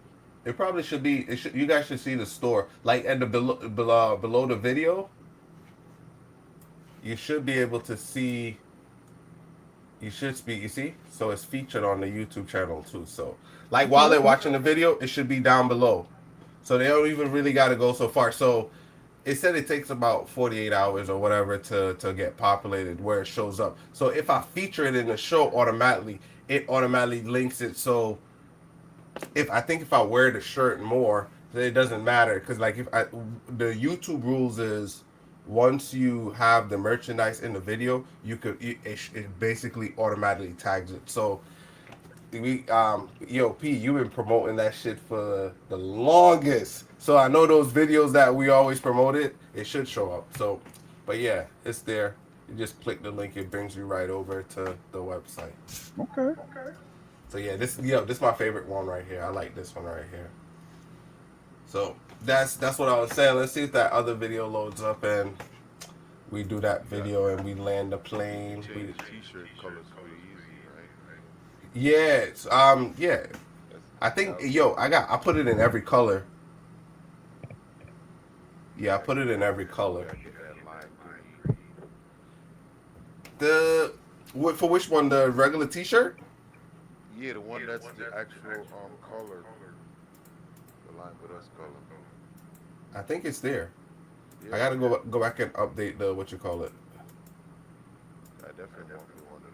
It probably should be. You guys should see the store, like at the below the video. You should be able to see. You see, so it's featured on the YouTube channel too. So, like while they're watching the video, it should be down below. So they don't even really got to go so far. So, it said it takes about 48 hours or whatever to get populated where it shows up. So if I feature it in the show it automatically links it. So if I wear the shirt more, it doesn't matter, because like the YouTube rules is once you have the merchandise in the video, it basically automatically tags it. So P, you've been promoting that shit for the longest. So I know those videos that we always promoted, it should show up. So, but yeah, it's there. You just click the link, it brings you right over to the website. Okay. So yeah, this is my favorite one right here. I like this one right here. So that's what I was saying. Let's see if that other video loads up and we do that video and we land the plane. Change the t-shirt colors pretty easy, right? Yeah, yeah. I think I put it in every color. Yeah, I put it in every color. For which one? The regular t-shirt? Yeah, the one that's the actual color. The Line With Us color. I think it's there. Yeah. I gotta go back and update the what you call it. I definitely want one of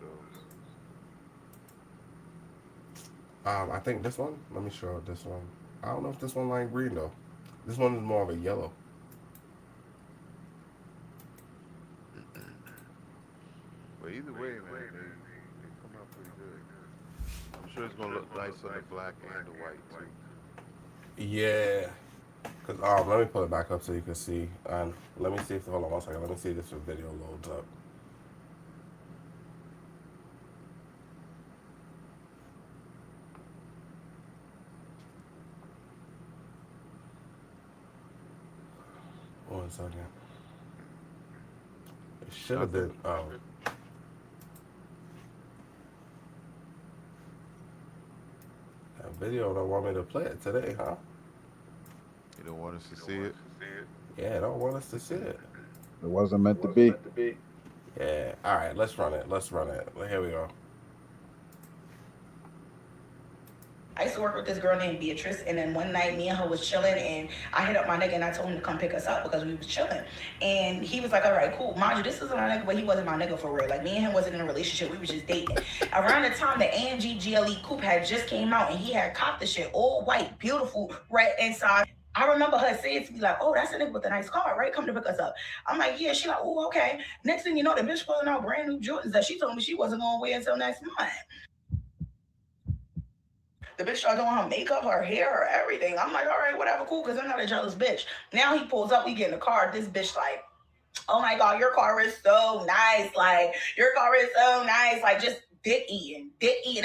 those. I think this one. Let me show this one. I don't know if this one lime green though. This one is more of a yellow. But either way, man, they come out pretty good. I'm sure it's gonna look nice on the black and the white too. Yeah. Cause let me pull it back up so you can see. And let me see if hold on one second. Let me see if this video loads up. One second. It should have been. That video don't want me to play it today, huh? You don't want us to see it? Yeah, don't want us to see it. It wasn't meant to be. Yeah. All right, let's run it. Here we go. I used to work with this girl named Beatrice, and then one night me and her was chilling, and I hit up my nigga and I told him to come pick us up because we was chilling. And he was like, all right, cool. Mind you, this isn't my nigga, but he wasn't my nigga for real. Like, me and him wasn't in a relationship. We was just dating. Around the time the AMG GLE coupe had just came out, and he had copped the shit, all white, beautiful, red inside. I remember her saying to me like, oh, that's a nigga with a nice car, right? Come to pick us up. I'm like, yeah. She like, oh, okay. Next thing you know, the bitch pulling out brand new Jordans that she told me she wasn't going to wear until next month. The bitch started doing her makeup, her hair, her everything. I'm like, all right, whatever, cool, because I'm not a jealous bitch. Now he pulls up, we get in the car. This bitch like, oh my God, your car is so nice. Like, your car is so nice. Like, just dick eating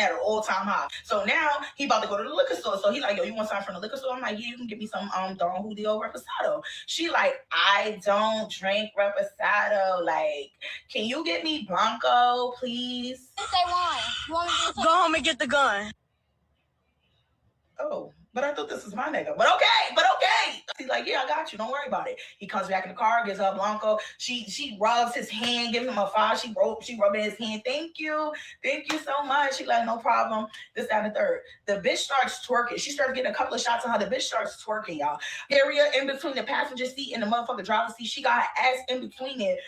at an all-time high. So now he about to go to the liquor store. So he like, yo, you want something from the liquor store? I'm like, yeah, you can get me some Don Julio Reposado. She like, I don't drink Reposado. Like, can you get me Blanco, please? Say why? You want me to Go home and get the gun. Oh, but I thought this was my nigga. But okay. He's like, yeah, I got you. Don't worry about it. He comes back in the car, gives her Blanco. She rubs his hand, gives him a 5. She rubbing his hand. Thank you so much. She like, no problem. This, that, and the third. The bitch starts twerking. She starts getting a couple of shots on her. The bitch starts twerking, y'all. Area in between the passenger seat and the motherfucking driver's seat. She got her ass in between it,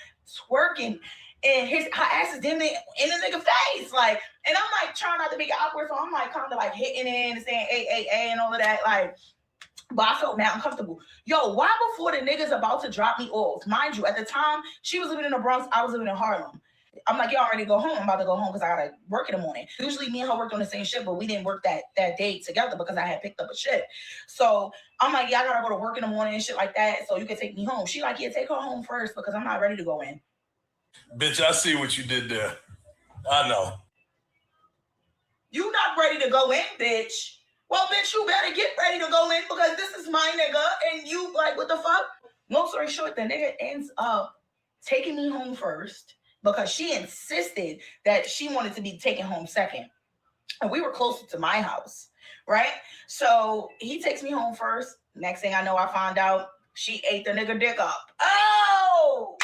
twerking. And her ass is in the nigga face, like, and I'm like trying not to make it awkward, so I'm like kind of like hitting it and saying A and all of that, like, but I felt mad uncomfortable. Yo, why before the nigga's about to drop me off? Mind you, at the time she was living in the Bronx, I was living in Harlem. I'm like, y'all ready to go home? I'm about to go home because I gotta work in the morning. Usually me and her worked on the same shift, but we didn't work that day together because I had picked up a shift. So I'm like, yeah, I gotta go to work in the morning and shit like that. So you can take me home. She like, yeah, take her home first because I'm not ready to go in. Bitch, I see what you did there. I know. You not ready to go in, bitch. Well, bitch, you better get ready to go in because this is my nigga. And you like, what the fuck? Long story short, the nigga ends up taking me home first because she insisted that she wanted to be taken home second. And we were closer to my house, right? So he takes me home first. Next thing I know, I find out she ate the nigga dick up. Oh!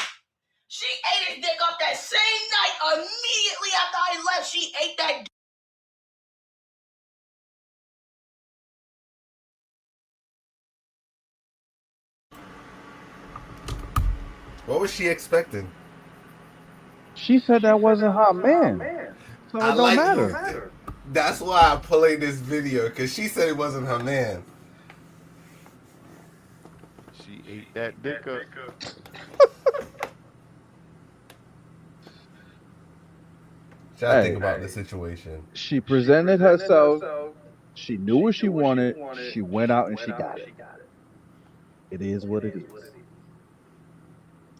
She ate his dick up that same night. Immediately after I left, she ate that dick. What was she expecting? She said that wasn't her man. So it don't matter. That's why I played this video, because she said it wasn't her man. She ate that dick up. Try to think about the situation. She presented herself. She knew what she wanted. She went out and she got it. It is what it is.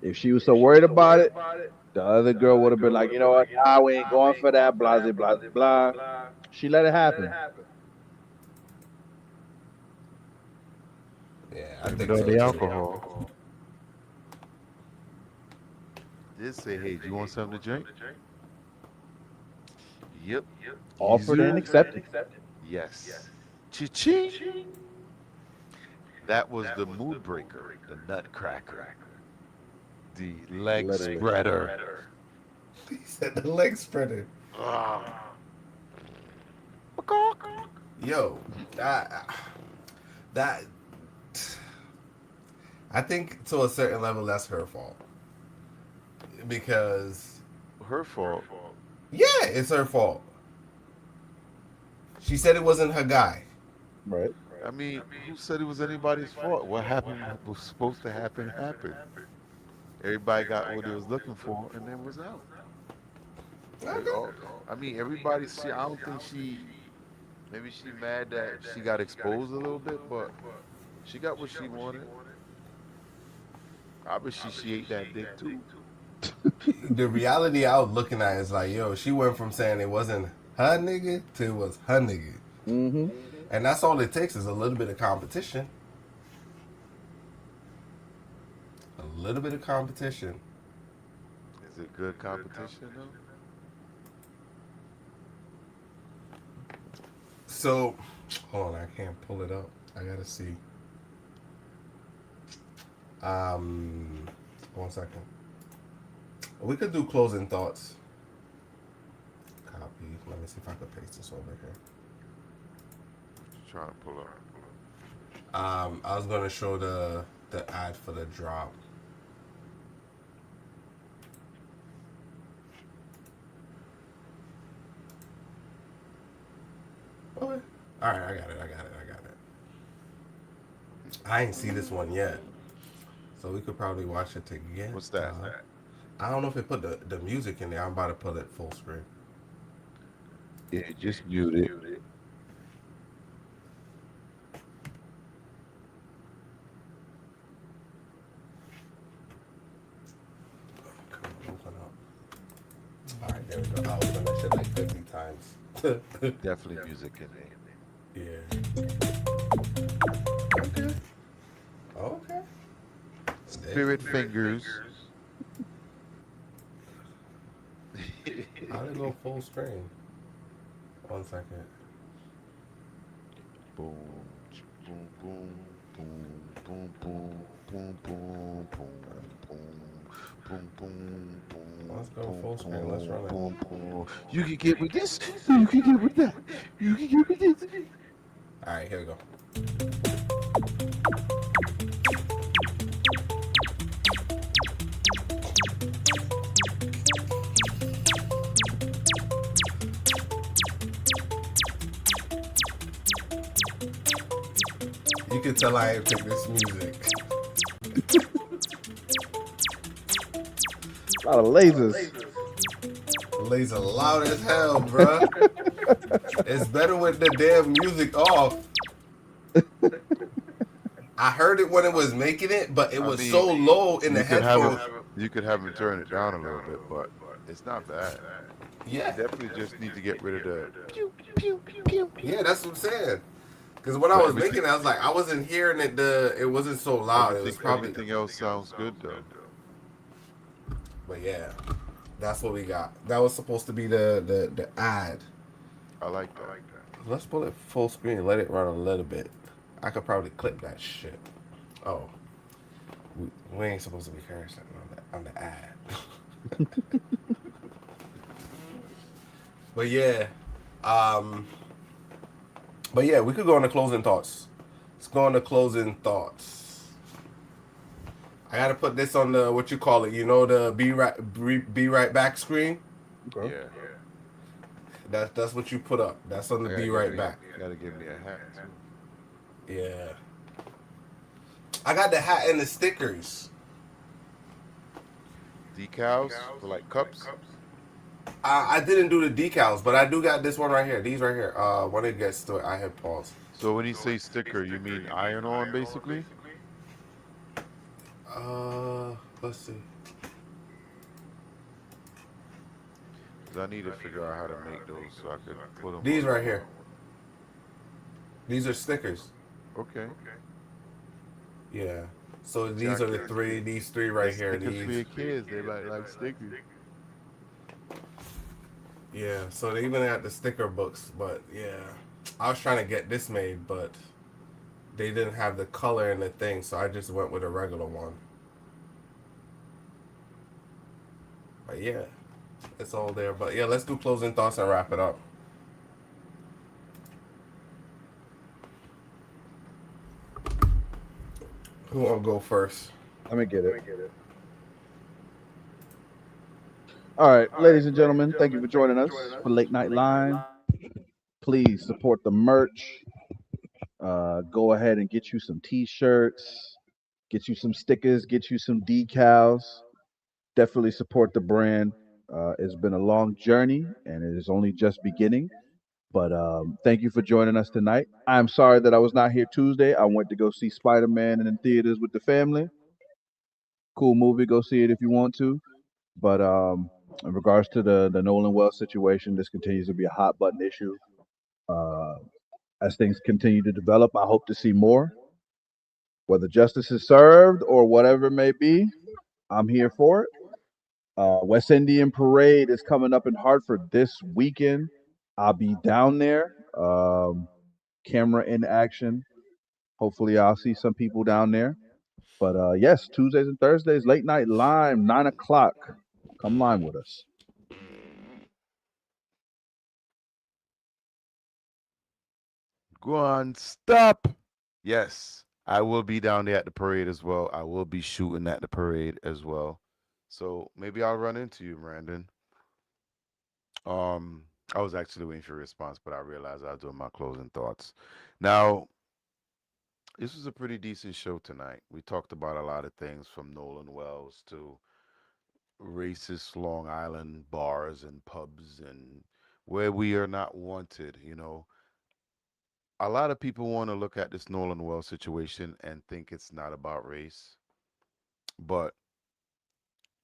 If she was so worried about it, the other girl would have been like, you know what, nah, we ain't going for that, blah, blah, blah, blah. She let it happen. Yeah, I think so. so. The alcohol. Did say, hey, do you want something to drink? Yep. Offered and accepted. Yes. Cha-ching. That was the mood breaker, the nutcracker. The leg spreader. He said the leg spreader. Yo, that I think to a certain level that's her fault. Because her fault. Yeah, it's her fault. She said it wasn't her guy. Right. I mean, who said it was anybody's fault? What happened was supposed to happen happened. Everybody got what they was looking for and then was out. I mean, everybody, I don't think maybe she mad that she got exposed a little bit, but she got what she wanted. Obviously, she ate that dick too. The reality I was looking at is like, yo, she went from saying it wasn't her nigga to it was her nigga. Mm-hmm. And that's all it takes is a little bit of competition. A little bit of competition. Is it good competition though? So, hold on, I can't pull it up. I gotta see. 1 second. We could do closing thoughts. Copy. Let me see if I can paste this over here. Trying to pull up. I was gonna show the ad for the drop. Okay. All right, I got it. I ain't see this one yet, so we could probably watch it together. What's that? I don't know if it put the music in there. I'm about to put it full screen. Yeah, just mute it. Open up. All right, there we go. I was gonna shit like 50 times. Definitely music in there. Yeah. Okay. Spirit fingers. How did it go full screen? 1 second. Boom, boom, boom, boom, boom, boom, boom, boom, boom, boom, boom, boom. Let's go full screen. Let's run it. Boom, boom. You can get with this. You can get with that. You can get with this. All right, here we go. You can tell I ain't pick this music. A lot of lasers. Laser loud as hell, bruh. It's better with the damn music off. I heard it when it was making it, but it was so low in the headphones. You could have him turn it down a little bit, but it's not bad. Yeah. You definitely just need to get rid of the. Yeah, that's what I'm saying. Because when I was making it, I was like, I wasn't hearing it. It wasn't so loud. It was probably everything else sounds good though. But yeah, that's what we got. That was supposed to be the ad. I like that. Let's pull it full screen. Let it run a little bit. I could probably clip that shit. Oh, we ain't supposed to be hearing something on the ad. But yeah, we could go on to closing thoughts. Let's go on to closing thoughts. I gotta put this on the what you call it. You know, the be right back screen. Okay. Yeah. That's what you put up. That's on the be right back. You gotta give me a hat too. Yeah. I got the hat and the stickers. Decals for like cups. I didn't do the decals, but I do got this one right here. These right here. When it gets to it, I hit pause. So when you say sticker, you mean iron on basically? Let's see. Cause I need to figure out how to make those so I could put them. These right here. These are stickers. Okay. Yeah. So these are the three. These three right here. Stickers These. for your kids. They like stickers. Yeah. So they even got the sticker books, but yeah, I was trying to get this made, but they didn't have the color in the thing, so I just went with a regular one. But yeah, it's all there. But yeah, let's do closing thoughts and wrap it up. Who will go first? Let me get it. All right, ladies and gentlemen, thank you for joining us for Late Night Line. Please support the merch. Go ahead and get you some t-shirts, get you some stickers, get you some decals. Definitely support the brand. It's been a long journey and it is only just beginning. But thank you for joining us tonight. I'm sorry that I was not here Tuesday. I went to go see Spider-Man in theaters with the family. Cool movie. Go see it if you want to. But in regards to the Nolan Wells situation, this continues to be a hot button issue. As things continue to develop, I hope to see more. Whether justice is served or whatever it may be, I'm here for it. West Indian Parade is coming up in Hartford this weekend. I'll be down there, camera in action. Hopefully, I'll see some people down there. But yes, Tuesdays and Thursdays, Late Night Lime, 9 o'clock. Come lime with us. Go on, stop. Yes, I will be down there at the parade as well. I will be shooting at the parade as well. So maybe I'll run into you, Brandon. I was actually waiting for a response, but I realized I was doing my closing thoughts. Now, this was a pretty decent show tonight. We talked about a lot of things from Nolan Wells to racist Long Island bars and pubs and where we are not wanted, you know. A lot of people want to look at this Nolan Wells situation and think it's not about race. But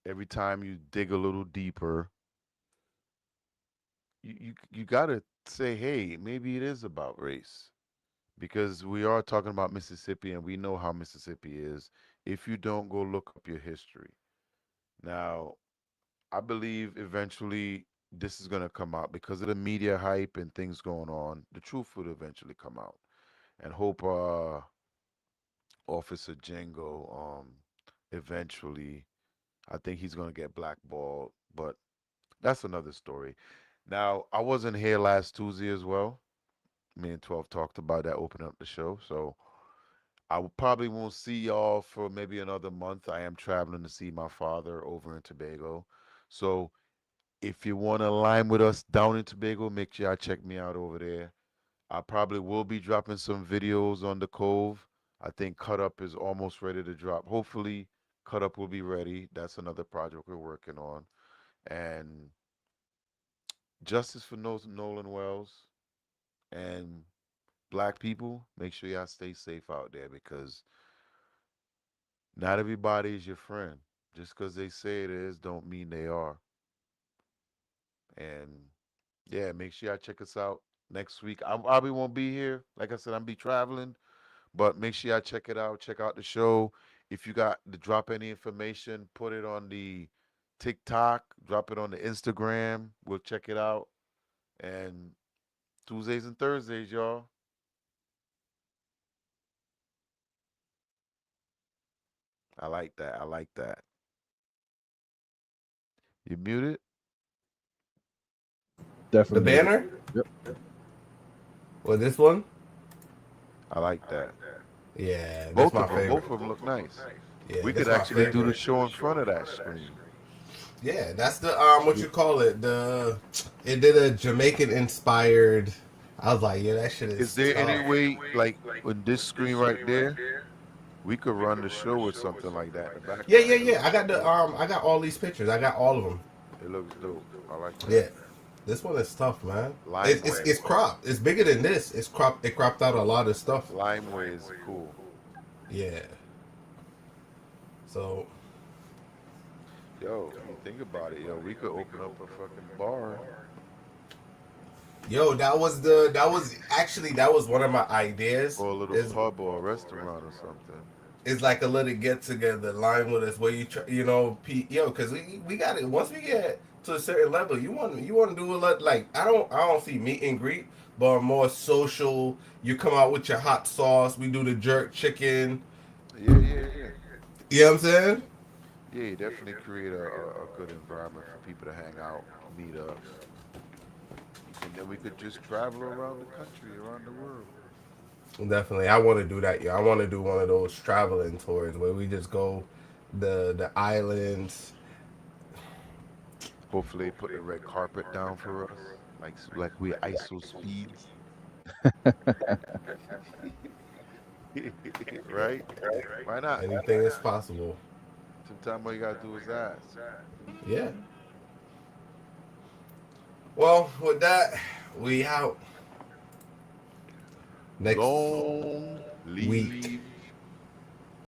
every time you dig a little deeper, you got to say, hey, maybe it is about race. Because we are talking about Mississippi and we know how Mississippi is if you don't go look up your history. Now, I believe eventually this is going to come out because of the media hype and things going on. The truth will eventually come out. And hope Officer Django eventually, I think he's going to get blackballed, but that's another story. Now, I wasn't here last Tuesday as well. Me and 12 talked about that opening up the show. So probably won't see y'all for maybe another month. I am traveling to see my father over in Tobago. So if you want to line with us down in Tobago, make sure y'all check me out over there. I probably will be dropping some videos on the Cove. I think Cut Up is almost ready to drop. Hopefully, Cut Up will be ready. That's another project we're working on. And justice for Nolan Wells and black people. Make sure y'all stay safe out there because not everybody is your friend. Just because they say it is, don't mean they are. And yeah, make sure y'all check us out next week. I probably won't be here. Like I said, I'm be traveling, but make sure y'all check it out. Check out the show. If you got to drop any information, put it on the TikTok, drop it on the Instagram. We'll check it out. And Tuesdays and Thursdays, y'all. I like that. I like that. You muted? The Definitely. banner? Yep. Well, this one? I like that. Yeah, that's Both my of them. favorite. Both of them look nice. Yeah, We that's could my actually do the favorite. show in front of that screen. Yeah, that's the what you call it. It did a Jamaican inspired. I was like, yeah, that shit is. Is there any tough. way, like, with this screen right there, we could run the show with something like that in the background? Yeah. I got I got all these pictures. I got all of them. It looks dope. I like that. Yeah, this one is tough, man. It's Limeway. cropped. It's bigger than this. It's cropped. It cropped out a lot of stuff. Limeway is cool. Yeah. So. Yo, if you think about it, yo, we could open up a fucking bar. Yo, that was one of my ideas. Or a little pub or a restaurant or something. It's like a little get together, line with us, where because we got it. Once we get to a certain level, you want to do a lot. Like I don't see meet and greet, but more social. You come out with your hot sauce. We do the jerk chicken. Yeah. You know what I'm saying? Yeah, you definitely create a good environment for people to hang out, meet up. And then we could just travel around the country, around the world. Definitely, I want to do that. Yeah, I want to do one of those traveling tours where we just go the islands. Hopefully, they put the red carpet down for us, like we ISO speeds. Right? Why not? Anything is possible. Sometimes all you gotta do is ask. Yeah. Well, with that, we out. Next Long week. leave